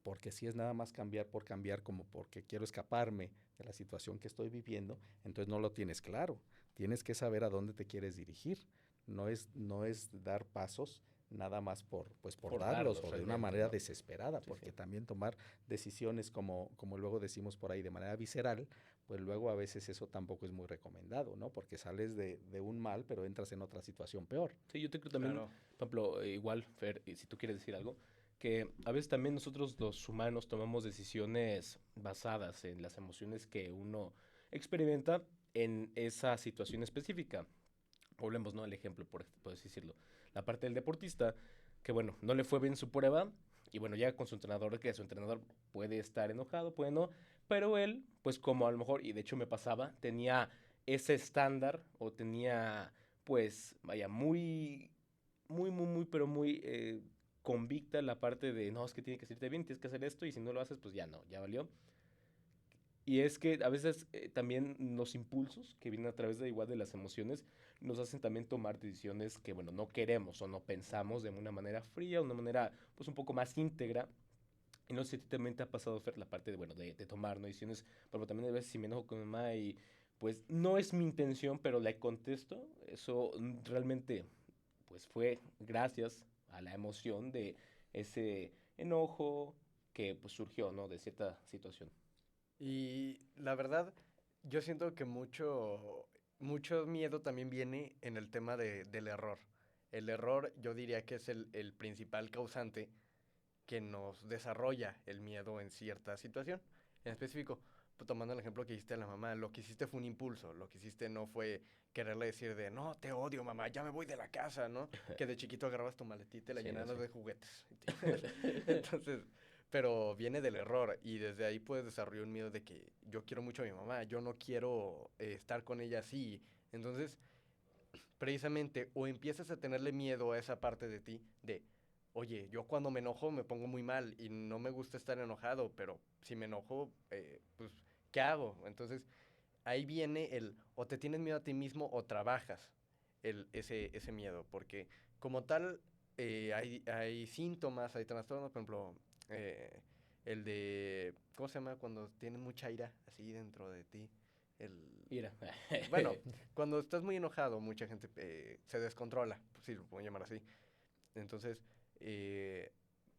porque si es nada más cambiar por cambiar, como porque quiero escaparme de la situación que estoy viviendo, entonces no lo tienes claro. Tienes que saber a dónde te quieres dirigir. No es dar pasos nada más por Por darlos darlos o de una realmente, manera ¿no? desesperada, Sí, sí. porque también tomar decisiones como luego decimos por ahí de manera visceral, pues luego a veces eso tampoco es muy recomendado, ¿no? Porque sales de un mal, pero entras en otra situación peor. Sí, yo te creo también, Claro. por ejemplo, igual, Fer, y si tú quieres decir algo, que a veces también nosotros los humanos tomamos decisiones basadas en las emociones que uno experimenta en esa situación específica. Volvemos, ¿no? Al ejemplo, por así decirlo. La parte del deportista, que bueno, no le fue bien su prueba, y bueno, llega con su entrenador, que su entrenador puede estar enojado, puede no, pero él, pues como a lo mejor, y de hecho me pasaba, tenía ese estándar, o tenía, pues, vaya, muy, pero muy convicta la parte de, no, es que tiene que irte bien, tienes que hacer esto, y si no lo haces, pues ya no, ya valió. Y es que a veces también los impulsos que vienen a través de igual de las emociones nos hacen también tomar decisiones que, bueno, no queremos o no pensamos de una manera fría, una manera pues un poco más íntegra. Y no sé si a ti también te ha pasado, Fer, la parte de, bueno, de tomar, ¿no? Decisiones, pero también a veces si me enojo con mi mamá y pues no es mi intención, pero le contesto, eso realmente pues fue gracias a la emoción de ese enojo que pues surgió, ¿no? De cierta situación. Y la verdad, yo siento que mucho miedo también viene en el tema del error. El error yo diría que es el principal causante que nos desarrolla el miedo en cierta situación. En específico, pues, tomando el ejemplo que hiciste a la mamá, lo que hiciste fue un impulso, lo que hiciste no fue quererle decir de, no, te odio mamá, ya me voy de la casa, ¿no? Que de chiquito agarrabas tu maletita y la Sí, no llenabas sé. de juguetes. Entonces, pero viene del error y desde ahí puedes desarrollar un miedo de que yo quiero mucho a mi mamá, yo no quiero estar con ella así. Entonces, precisamente, o empiezas a tenerle miedo a esa parte de ti de, oye, yo cuando me enojo me pongo muy mal y no me gusta estar enojado, pero si me enojo, pues, ¿qué hago? Entonces, ahí viene o te tienes miedo a ti mismo o trabajas ese miedo, porque como tal, hay síntomas, hay trastornos, por ejemplo, eh, el de, ¿cómo se llama? Cuando tienes mucha ira así dentro de ti. El, Mira. bueno, cuando estás muy enojado, mucha gente se descontrola, pues sí, lo puedo llamar así. Entonces, eh,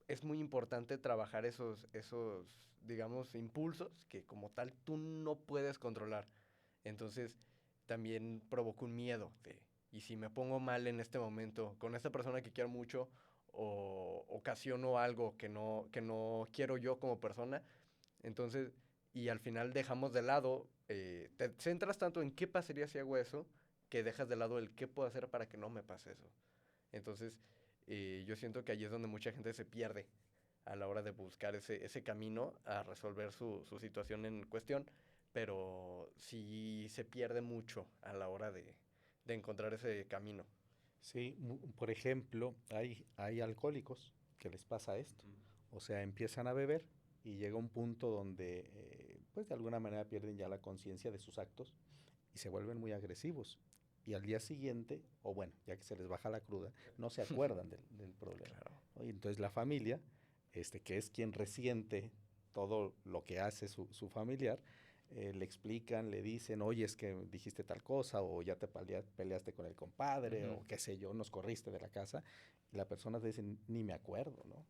es muy importante trabajar esos, digamos, impulsos que como tal tú no puedes controlar. Entonces, también provoca un miedo de, y si me pongo mal en este momento con esta persona que quiero mucho o ocasiono algo que no quiero yo como persona, entonces, y al final dejamos de lado, te centras tanto en qué pasaría si hago eso, que dejas de lado el qué puedo hacer para que no me pase eso. Entonces, yo siento que allí es donde mucha gente se pierde a la hora de buscar ese camino a resolver su situación en cuestión, pero sí se pierde mucho a la hora de encontrar ese camino. Sí, por ejemplo, hay alcohólicos que les pasa esto. O sea, empiezan a beber y llega un punto donde, pues de alguna manera pierden ya la conciencia de sus actos y se vuelven muy agresivos. Y al día siguiente, o bueno, ya que se les baja la cruda, no se acuerdan del problema. Claro. ¿No? Y entonces la familia, que es quien resiente todo lo que hace su familiar, le explican, le dicen, oye, es que dijiste tal cosa, o ya te peleaste con el compadre, o qué sé yo, nos corriste de la casa. Y la persona te dice, ni me acuerdo, ¿no?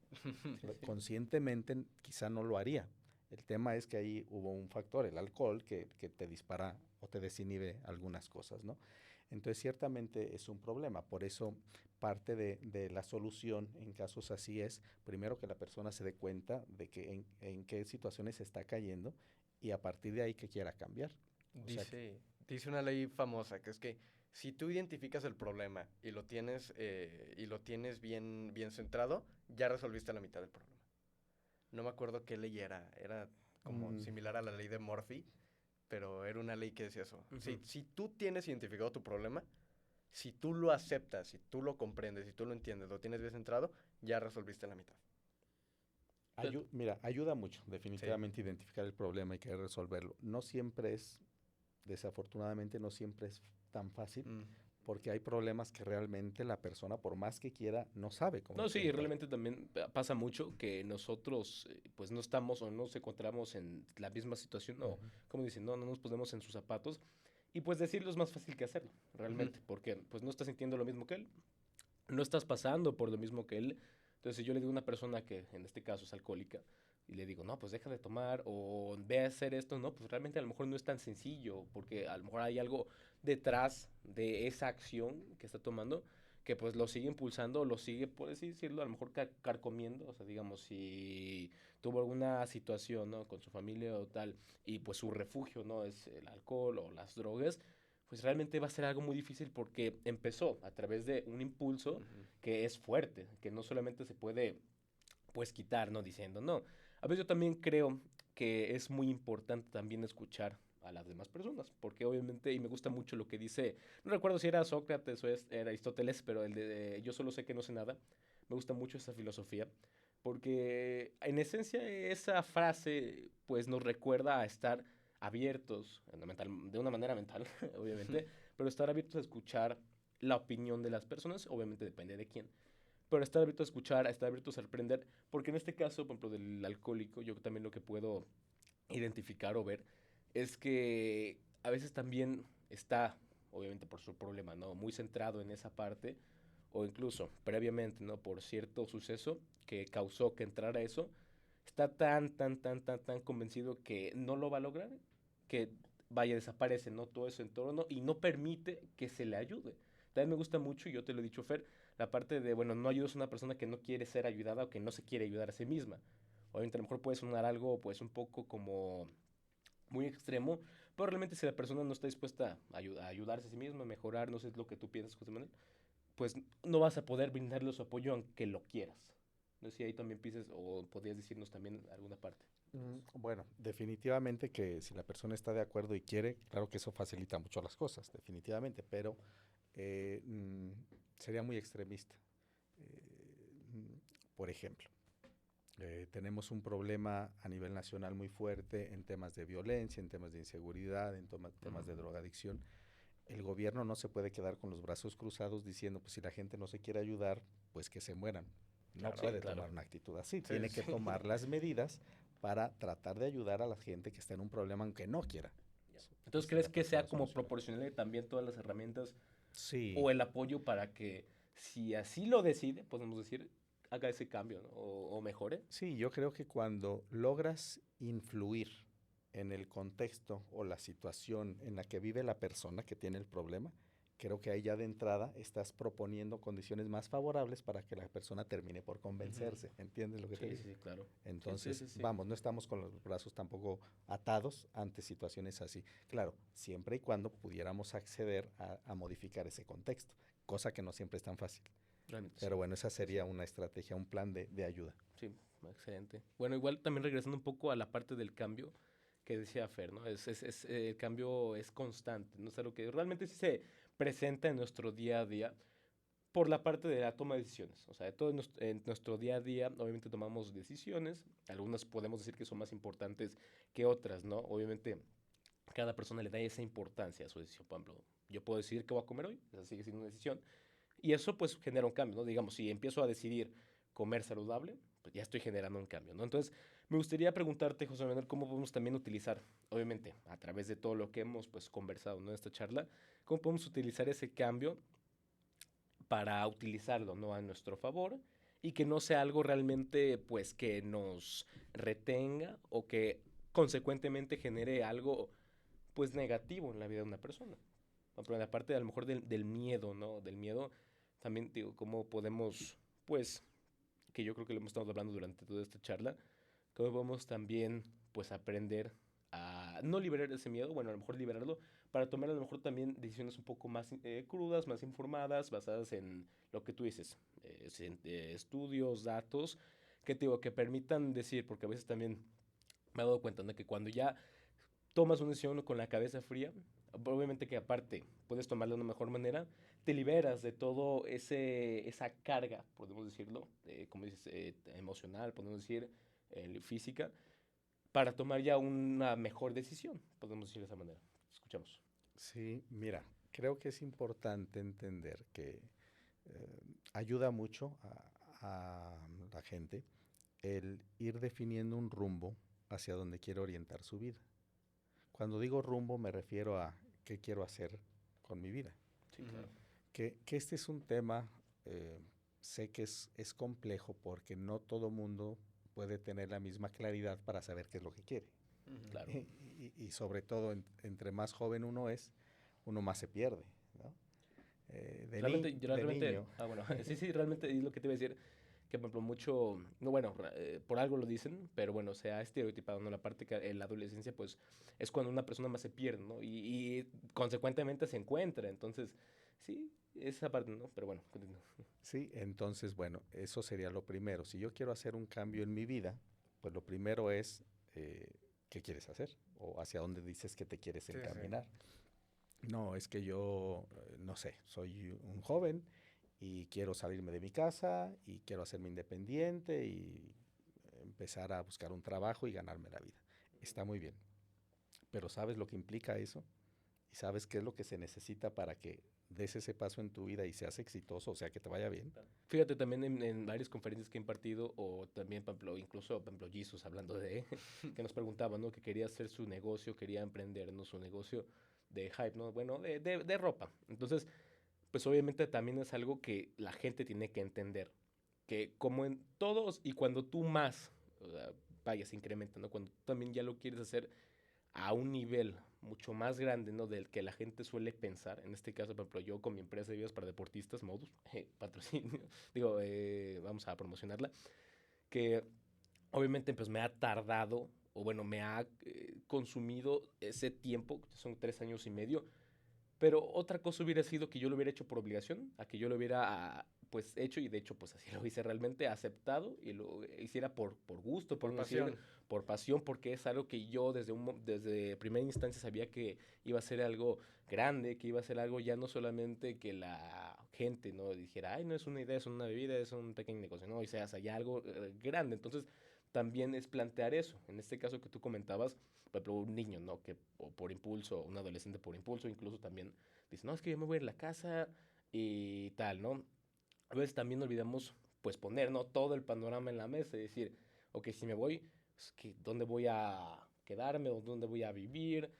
Conscientemente quizá no lo haría. El tema es que ahí hubo un factor, el alcohol, que te dispara o te desinhibe algunas cosas, ¿no? Entonces, ciertamente es un problema. Por eso, parte de la solución en casos así es, primero, que la persona se dé cuenta de que en qué situaciones se está cayendo y a partir de ahí que quiera cambiar. O sea, Dice una ley famosa que es que si tú identificas el problema y lo tienes bien, bien centrado, ya resolviste la mitad del problema. No me acuerdo qué ley era como similar a la ley de Murphy, pero era una ley que decía eso. Si tú tienes identificado tu problema, si tú lo aceptas, si tú lo comprendes, si tú lo entiendes, lo tienes bien centrado, ya resolviste la mitad. mira, ayuda mucho Sí. definitivamente identificar el problema y querer resolverlo. No siempre es, desafortunadamente, no siempre es tan fácil, porque hay problemas que realmente la persona, por más que quiera, no sabe cómo No, sí, enfrentar. realmente también pasa mucho que nosotros pues no estamos o no nos encontramos en la misma situación, o como dicen, no nos ponemos en sus zapatos, y pues decirlo es más fácil que hacerlo, realmente, porque pues no estás sintiendo lo mismo que él, no estás pasando por lo mismo que él. Entonces, si yo le digo a una persona que en este caso es alcohólica y le digo, no, pues deja de tomar o ve a hacer esto, no, pues realmente a lo mejor no es tan sencillo, porque a lo mejor hay algo detrás de esa acción que está tomando que pues lo sigue impulsando, lo sigue, por así decirlo, a lo mejor carcomiendo, o sea, digamos, si tuvo alguna situación, ¿no? Con su familia o tal, y pues su refugio, ¿no? Es el alcohol o las drogas, pues realmente va a ser algo muy difícil porque empezó a través de un impulso que es fuerte, que no solamente se puede, pues, quitar, ¿no? Diciendo, no. A veces yo también creo que es muy importante también escuchar a las demás personas, porque obviamente, y me gusta mucho lo que dice, no recuerdo si era Sócrates o era Aristóteles, pero el de yo solo sé que no sé nada, me gusta mucho esa filosofía, porque en esencia esa frase pues nos recuerda a estar abiertos, de una manera mental, obviamente, pero estar abiertos a escuchar la opinión de las personas, obviamente depende de quién, pero estar abiertos a escuchar, estar abiertos a aprender, porque en este caso, por ejemplo, del alcohólico, yo también lo que puedo identificar o ver es que a veces también está, obviamente por su problema, ¿no? Muy centrado en esa parte, o incluso previamente, ¿no? Por cierto suceso que causó que entrara eso, está tan convencido que no lo va a lograr, que vaya, desaparece, ¿no? Todo ese entorno y no permite que se le ayude. También me gusta mucho, y yo te lo he dicho, Fer, la parte de, bueno, no ayudas a una persona que no quiere ser ayudada o que no se quiere ayudar a sí misma. Obviamente a lo mejor puede sonar algo, pues, un poco como muy extremo, pero realmente si la persona no está dispuesta a ayudarse a sí misma, a mejorar, no sé lo que tú piensas, José Manuel, pues no vas a poder brindarle su apoyo aunque lo quieras. No sé si ahí también piensas o podrías decirnos también alguna parte. Bueno, definitivamente que si la persona está de acuerdo y quiere, claro que eso facilita mucho las cosas, definitivamente, pero eh, mm, sería muy extremista. Por ejemplo, tenemos un problema a nivel nacional muy fuerte en temas de violencia, en temas de inseguridad, en temas de drogadicción. El gobierno no se puede quedar con los brazos cruzados diciendo, pues si la gente no se quiere ayudar, pues que se mueran. No Claro, puede claro. tomar una actitud así. Sí, Tiene que sí. tomar las medidas para tratar de ayudar a la gente que está en un problema aunque no quiera. Entonces, ¿crees que sea como proporcionarle también todas las herramientas Sí, o el apoyo para que, si así lo decide, podemos decir, haga ese cambio, ¿no? O mejore? sí, yo creo que cuando logras influir en el contexto o la situación en la que vive la persona que tiene el problema, creo que ahí ya de entrada estás proponiendo condiciones más favorables para que la persona termine por convencerse. ¿Entiendes lo que te Sí, digo? sí, sí, claro. Entonces, Sí. vamos, no estamos con los brazos tampoco atados ante situaciones así. Claro, siempre y cuando pudiéramos acceder a modificar ese contexto, cosa que no siempre es tan fácil. Realmente sí. Pero bueno, esa Sí, sí. sería una estrategia, un plan de ayuda. Sí, excelente. Bueno, igual también regresando un poco a la parte del cambio que decía Fer, ¿no? El cambio es constante, ¿no? Es algo que realmente sí se presenta en nuestro día a día, por la parte de la toma de decisiones. O sea, de todo en nuestro día a día, obviamente tomamos decisiones. Algunas podemos decir que son más importantes que otras, ¿no? Obviamente, cada persona le da esa importancia a su decisión. Por ejemplo, yo puedo decidir qué voy a comer hoy, esa sigue siendo una decisión. Y eso, pues, genera un cambio, ¿no? Digamos, si empiezo a decidir comer saludable, pues ya estoy generando un cambio, ¿no? Entonces, me gustaría preguntarte, José Manuel, cómo podemos también utilizar, obviamente, a través de todo lo que hemos, pues, conversado, ¿no? En esta charla, cómo podemos utilizar ese cambio para utilizarlo, ¿no? A nuestro favor y que no sea algo realmente, pues, que nos retenga o que consecuentemente genere algo, pues, negativo en la vida de una persona. Pero en la parte, a lo mejor, del miedo, ¿no? Del miedo, también, digo, cómo podemos, pues, que yo creo que lo hemos estado hablando durante toda esta charla, cómo podemos también, pues, aprender a no liberar ese miedo, bueno, a lo mejor liberarlo, para tomar a lo mejor también decisiones un poco más crudas, más informadas, basadas en lo que tú dices, estudios, datos, que te digo, que permitan decir, porque a veces también me he dado cuenta, ¿no? Que cuando ya tomas una decisión con la cabeza fría, obviamente que aparte puedes tomarla de una mejor manera, te liberas de todo esa carga, podemos decirlo, como dices, emocional, podemos decir, física, para tomar ya una mejor decisión, podemos decir de esa manera. Escuchamos. Sí, mira, creo que es importante entender que ayuda mucho a la gente el ir definiendo un rumbo hacia donde quiere orientar su vida. Cuando digo rumbo me refiero a qué quiero hacer con mi vida. Sí, claro. Que este es un tema, sé que es complejo porque no todo mundo puede tener la misma claridad para saber qué es lo que quiere. Claro. Y sobre todo, entre más joven uno es, uno más se pierde, ¿no? De niño. Bueno, sí, sí, realmente es lo que te iba a decir, que por ejemplo mucho, no, bueno, por algo lo dicen, pero bueno, se ha estereotipado, ¿no? La parte que en la adolescencia, pues, es cuando una persona más se pierde, ¿no? Y consecuentemente se encuentra, entonces, sí, esa parte, ¿no? Pero bueno, continúa. Sí, entonces, bueno, eso sería lo primero. Si yo quiero hacer un cambio en mi vida, pues lo primero es, ¿qué quieres hacer? O hacia dónde dices que te quieres Sí, sí. encaminar. No, es que yo, no sé, soy un joven y quiero salirme de mi casa y quiero hacerme independiente y empezar a buscar un trabajo y ganarme la vida. Está muy bien, pero ¿sabes lo que implica eso? ¿Y sabes qué es lo que se necesita para que des ese paso en tu vida y seas exitoso, o sea, que te vaya bien? Fíjate, también en varias conferencias que he impartido, o también, por ejemplo, incluso, por ejemplo, Jesus hablando de, que nos preguntaba, ¿no? Que quería hacer su negocio, quería emprender, ¿no? Su negocio de hype, ¿no? Bueno, de ropa. Entonces, pues obviamente también es algo que la gente tiene que entender, que como en todos y cuando tú más, o sea, vaya, se incrementa, ¿no? Cuando tú también ya lo quieres hacer a un nivel mucho más grande, ¿no? Del que la gente suele pensar. En este caso, por ejemplo, yo con mi empresa de videos para deportistas, Modus, patrocinio, digo, vamos a promocionarla, que obviamente pues me ha tardado, o bueno, me ha consumido ese tiempo, son 3 años y medio, pero otra cosa hubiera sido que yo lo hubiera hecho por obligación, a que yo lo hubiera pues hecho y de hecho pues así lo hice realmente, aceptado y lo hiciera por gusto, Por por pasión. decir, por pasión, porque es algo que yo desde primera instancia sabía que iba a ser algo grande, que iba a ser algo ya no solamente que la gente no dijera, ay, no es una idea, es una bebida, es un pequeño negocio, no, y sea ya algo grande. Entonces también es plantear eso. En este caso que tú comentabas, por ejemplo, un niño, ¿no? Que o por impulso, un adolescente por impulso, incluso también dice, no, es que yo me voy a ir a la casa y tal, ¿no? A veces también olvidamos, pues, poner, ¿no? Todo el panorama en la mesa y decir, ok, si me voy, pues, ¿dónde voy a quedarme? ¿O dónde voy a vivir?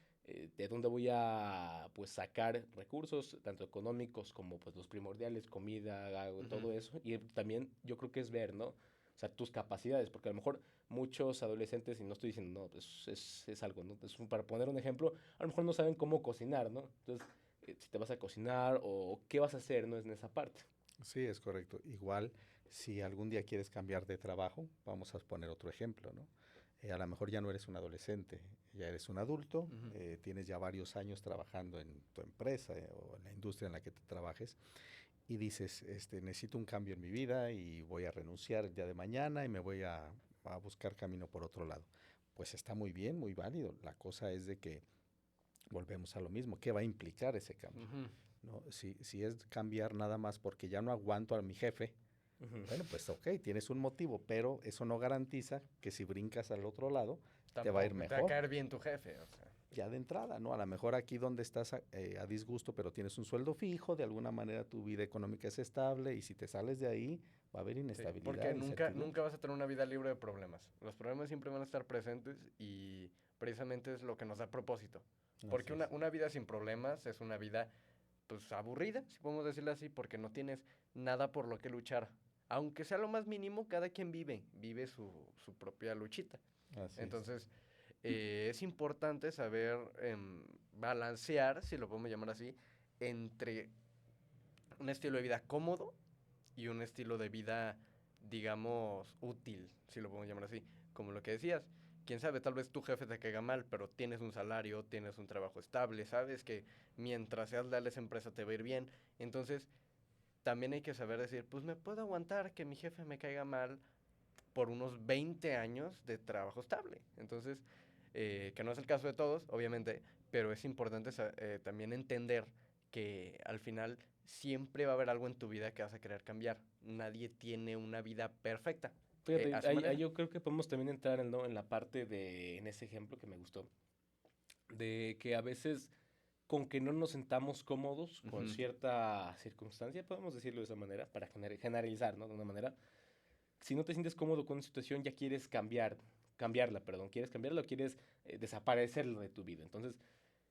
¿De dónde voy a, pues, sacar recursos, tanto económicos como, pues, los primordiales, comida, agua, todo eso? Y también yo creo que es ver, ¿no? O sea, tus capacidades, porque a lo mejor muchos adolescentes, y no estoy diciendo, no, pues es algo, ¿no? Para poner un ejemplo, a lo mejor no saben cómo cocinar, ¿no? Entonces, si te vas a cocinar o qué vas a hacer, ¿no? Es en esa parte. Sí, es correcto. Igual, si algún día quieres cambiar de trabajo, vamos a poner otro ejemplo, ¿no? A lo mejor ya no eres un adolescente, ya eres un adulto, tienes ya varios años trabajando en tu empresa o en la industria en la que te trabajes y dices, necesito un cambio en mi vida y voy a renunciar el día de mañana y me voy a buscar camino por otro lado. Pues está muy bien, muy válido. La cosa es de que volvemos a lo mismo. ¿Qué va a implicar ese cambio? ¿no? Si es cambiar nada más porque ya no aguanto a mi jefe, Ujú. bueno, pues ok, tienes un motivo, pero eso no garantiza que si brincas al otro lado, te va a ir Tampoco te va a mejor. caer bien tu jefe, o sea. Ya de entrada, ¿no? A lo mejor aquí donde estás a disgusto, pero tienes un sueldo fijo, de alguna manera tu vida económica es estable y si te sales de ahí va a haber Sí, inestabilidad, porque nunca, incertidumbre. nunca vas a tener una vida libre de problemas. Los problemas siempre van a estar presentes y precisamente es lo que nos da propósito. Porque Así es. una vida sin problemas es una vida, pues, aburrida, si podemos decirlo así, porque no tienes nada por lo que luchar. Aunque sea lo más mínimo, cada quien vive su propia luchita. Así es. Entonces, es importante saber balancear, si lo podemos llamar así, entre un estilo de vida cómodo y un estilo de vida, digamos, útil, si lo podemos llamar así. Como lo que decías, quién sabe, tal vez tu jefe te caiga mal, pero tienes un salario, tienes un trabajo estable, sabes que mientras seas leal a esa empresa te va a ir bien. Entonces, también hay que saber decir, pues me puedo aguantar que mi jefe me caiga mal por unos 20 años de trabajo estable. Entonces, que no es el caso de todos, obviamente, pero es importante también entender que al final siempre va a haber algo en tu vida que vas a querer cambiar. Nadie tiene una vida perfecta Fíjate, a su ahí manera. yo creo que podemos también entrar, ¿no? En la parte de, en ese ejemplo que me gustó, de que a veces con que no nos sentamos cómodos con Ujú. cierta circunstancia, podemos decirlo de esa manera, para generalizar, ¿no? De una manera, si no te sientes cómodo con una situación, ya quieres cambiarla, perdón, quieres cambiarla o quieres desaparecerla de tu vida. Entonces,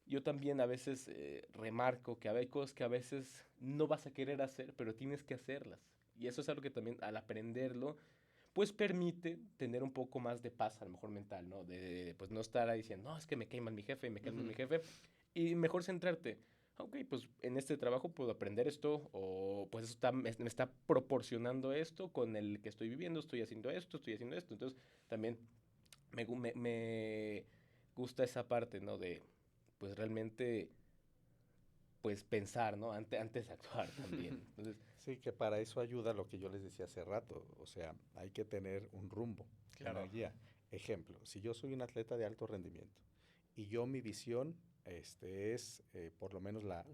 yo también a veces remarco que hay cosas que a veces no vas a querer hacer, pero tienes que hacerlas. Y eso es algo que también al aprenderlo, pues permite tener un poco más de paz, a lo mejor mental, ¿no? Pues no estar ahí diciendo, no, es que me cae mal mi jefe, me cae mal Ujú. mi jefe. Y mejor centrarte, ok, pues en este trabajo puedo aprender esto, o pues eso me está proporcionando esto con el que estoy viviendo, estoy haciendo esto, estoy haciendo esto. Entonces también me gusta esa parte, ¿no? De, pues realmente, pues pensar, ¿no? Antes de actuar también. Entonces, Sí, que para eso ayuda lo que yo les decía hace rato, o sea, hay que tener un rumbo, una Claro. guía. Ejemplo, si yo soy un atleta de alto rendimiento y yo mi visión es, por lo menos la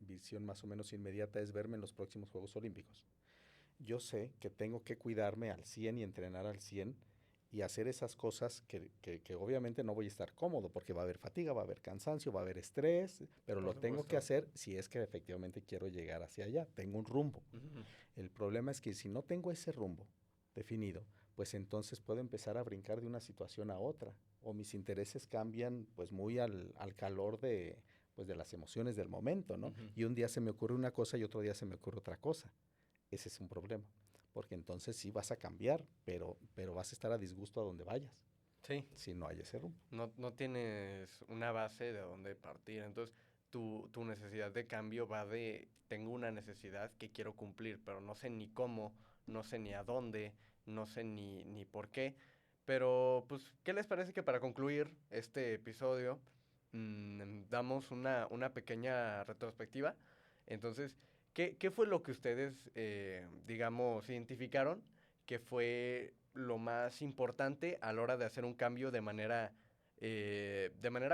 visión más o menos inmediata es verme en los próximos Juegos Olímpicos. Yo sé que tengo que cuidarme al 100 y entrenar al 100 y hacer esas cosas que obviamente no voy a estar cómodo porque va a haber fatiga, va a haber cansancio, va a haber estrés, pero Por lo tengo que supuesto. hacer si es que efectivamente quiero llegar hacia allá. Tengo un rumbo. Ujú. El problema es que si no tengo ese rumbo definido, pues entonces puedo empezar a brincar de una situación a otra o mis intereses cambian pues muy al calor pues de las emociones del momento, ¿no? Ujú. Y un día se me ocurre una cosa y otro día se me ocurre otra cosa. Ese es un problema, porque entonces sí vas a cambiar, pero vas a estar a disgusto a donde vayas, Sí. si no hay ese rumbo. No tienes una base de dónde partir. Entonces, tu necesidad de cambio va de, tengo una necesidad que quiero cumplir, pero no sé ni cómo, no sé ni a dónde, no sé ni por qué. Pero, pues, ¿qué les parece que para concluir este episodio damos una pequeña retrospectiva? Entonces, qué fue lo que ustedes, digamos, identificaron que fue lo más importante a la hora de hacer un cambio de manera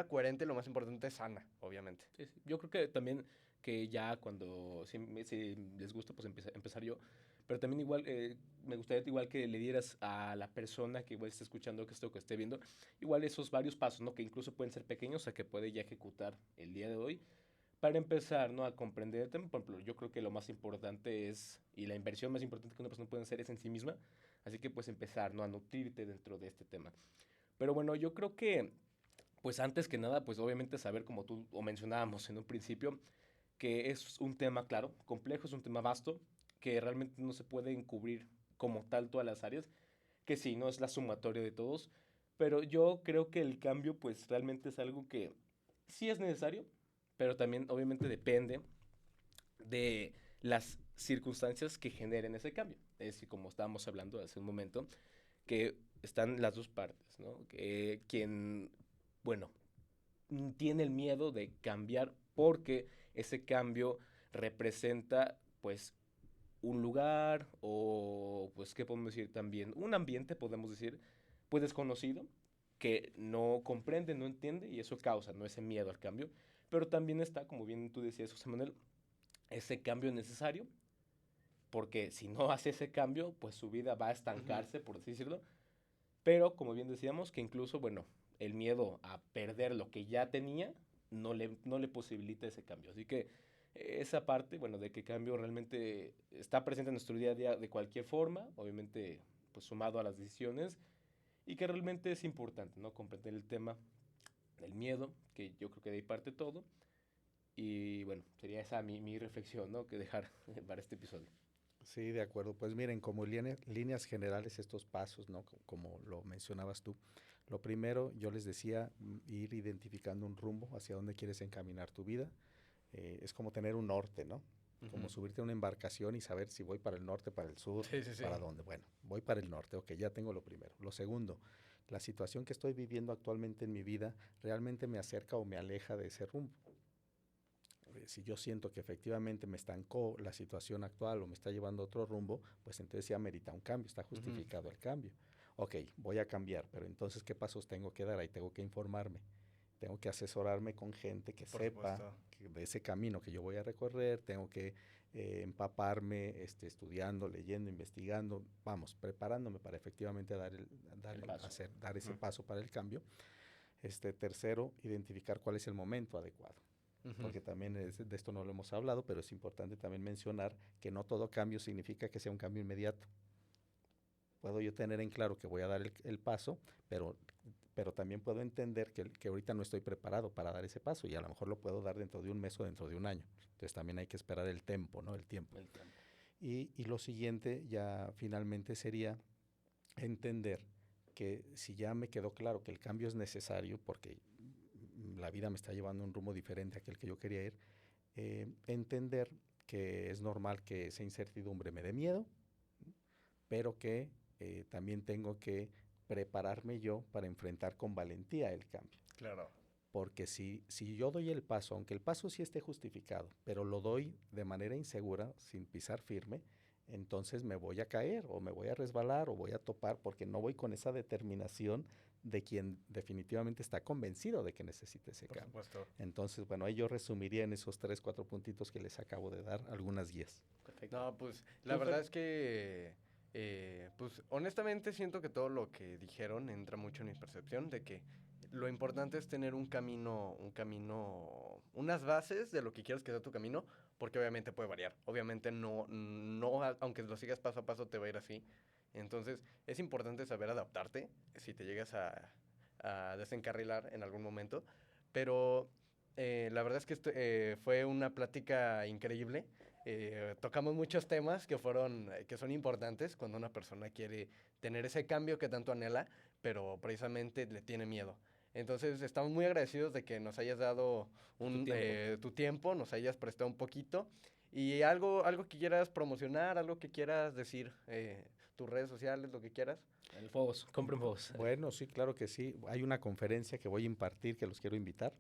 coherente, lo más importante es sana, obviamente? sí, sí. Yo creo que también que ya cuando, si les gusta, pues empezar yo. Pero también igual, me gustaría igual que le dieras a la persona que igual esté escuchando, que esto que esté viendo, igual esos varios pasos, ¿no? Que incluso pueden ser pequeños, a que puede ya ejecutar el día de hoy. Para empezar, ¿no? A comprender el tema. Por ejemplo, yo creo que lo más importante es, y la inversión más importante que una persona puede hacer es en sí misma. Así que pues empezar, ¿no? A nutrirte dentro de este tema. Pero bueno, yo creo que pues antes que nada, pues obviamente saber, como tú o mencionábamos en un principio, que es un tema, claro, complejo, es un tema vasto, que realmente no se puede encubrir como tal todas las áreas, que sí, no es la sumatoria de todos, pero yo creo que el cambio, pues realmente es algo que sí es necesario, pero también obviamente depende de las circunstancias que generen ese cambio. Es decir, como estábamos hablando hace un momento, que están las dos partes, ¿no? Que quien, bueno, tiene el miedo de cambiar porque ese cambio representa pues un lugar o pues qué podemos decir también, un ambiente podemos decir pues desconocido que no comprende, no entiende y eso causa no ese miedo al cambio, pero también está, como bien tú decías, José Manuel, ese cambio necesario, porque si no hace ese cambio, pues su vida va a estancarse, por así decirlo, pero como bien decíamos, que incluso, bueno, el miedo a perder lo que ya tenía no le posibilita ese cambio. Así que esa parte, bueno, de que cambio realmente está presente en nuestro día a día de cualquier forma, obviamente pues sumado a las decisiones, y que realmente es importante, ¿no? Comprender el tema del miedo, que yo creo que de ahí parte todo, y bueno, sería esa mi reflexión, ¿no? Que dejar para este episodio. Sí, de acuerdo. Pues miren, como líneas generales estos pasos, ¿no? Como lo mencionabas tú. Lo primero, yo les decía, ir identificando un rumbo hacia dónde quieres encaminar tu vida. Es como tener un norte, ¿no? Como subirte a una embarcación y saber si voy para el norte, para el sur, Sí, sí, sí. para dónde. Bueno, voy para el norte, ok, ya tengo lo primero. Lo segundo, la situación que estoy viviendo actualmente en mi vida realmente me acerca o me aleja de ese rumbo. Si yo siento que efectivamente me estancó la situación actual o me está llevando a otro rumbo, pues entonces ya merita un cambio, está justificado el cambio. Ok, voy a cambiar, pero entonces, ¿qué pasos tengo que dar? Ahí tengo que informarme, tengo que asesorarme con gente que Por sepa supuesto. de ese camino que yo voy a recorrer, tengo que empaparme, estudiando, leyendo, investigando, vamos, preparándome para efectivamente dar ese paso para el cambio. Tercero, identificar cuál es el momento adecuado. Porque también de esto no lo hemos hablado, pero es importante también mencionar que no todo cambio significa que sea un cambio inmediato. Puedo yo tener en claro que voy a dar el paso, pero también puedo entender que ahorita no estoy preparado para dar ese paso y a lo mejor lo puedo dar dentro de un mes o dentro de un año. Entonces también hay que esperar el tiempo, ¿no? El tiempo. Y lo siguiente ya finalmente sería entender que si ya me quedó claro que el cambio es necesario porque la vida me está llevando a un rumbo diferente a aquel que yo quería ir, entender que es normal que esa incertidumbre me dé miedo, pero que también tengo que prepararme yo para enfrentar con valentía el cambio. Claro. Porque si yo doy el paso, aunque el paso sí esté justificado, pero lo doy de manera insegura, sin pisar firme, entonces me voy a caer o me voy a resbalar o voy a topar porque no voy con esa determinación de quien definitivamente está convencido de que necesita ese Por cambio. supuesto. Entonces, bueno, ahí yo resumiría en esos 3, 4 puntitos que les acabo de dar algunas guías. Perfecto. No, pues la verdad es que, pues honestamente siento que todo lo que dijeron entra mucho en mi percepción de que lo importante es tener un camino, unas bases de lo que quieras que sea tu camino, porque obviamente puede variar. Obviamente aunque lo sigas paso a paso te va a ir así. Entonces es importante saber adaptarte si te llegas a desencarrilar en algún momento. Pero la verdad es que fue una plática increíble. Tocamos muchos temas que son importantes cuando una persona quiere tener ese cambio que tanto anhela, pero precisamente le tiene miedo. Entonces estamos muy agradecidos de que nos hayas dado tu tiempo, nos hayas prestado un poquito y algo que quieras promocionar, algo que quieras decir, tus redes sociales, lo que quieras. El Fobos, compren Fobos. Bueno, sí, claro que sí. Hay una conferencia que voy a impartir que los quiero invitar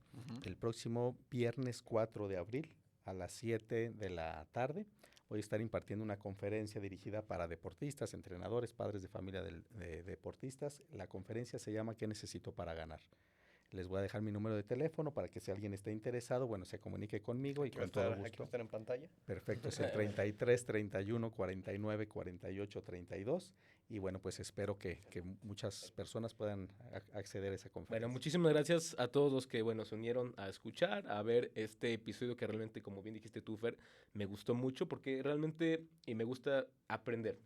el próximo viernes 4 de abril a las 7 de la tarde. Voy a estar impartiendo una conferencia dirigida para deportistas, entrenadores, padres de familia de deportistas. La conferencia se llama ¿Qué necesito para ganar? Les voy a dejar mi número de teléfono para que si alguien está interesado, bueno, se comunique conmigo y con todo gusto. Aquí va a estar en pantalla. Perfecto, es el 33 31 49 48 32 y bueno, pues espero que muchas personas puedan acceder a esa conferencia. Bueno, muchísimas gracias a todos los que, bueno, se unieron a escuchar, a ver este episodio que realmente, como bien dijiste tú, Fer, me gustó mucho porque realmente y me gusta aprender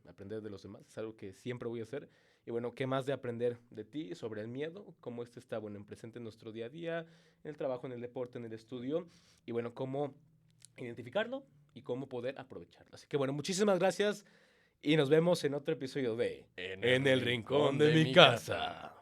de los demás, es algo que siempre voy a hacer. Y bueno, ¿qué más de aprender de ti sobre el miedo? Cómo este está, bueno, presente en nuestro día a día, en el trabajo, en el deporte, en el estudio. Y bueno, cómo identificarlo y cómo poder aprovecharlo. Así que bueno, muchísimas gracias y nos vemos en otro episodio de En el rincón de mi casa.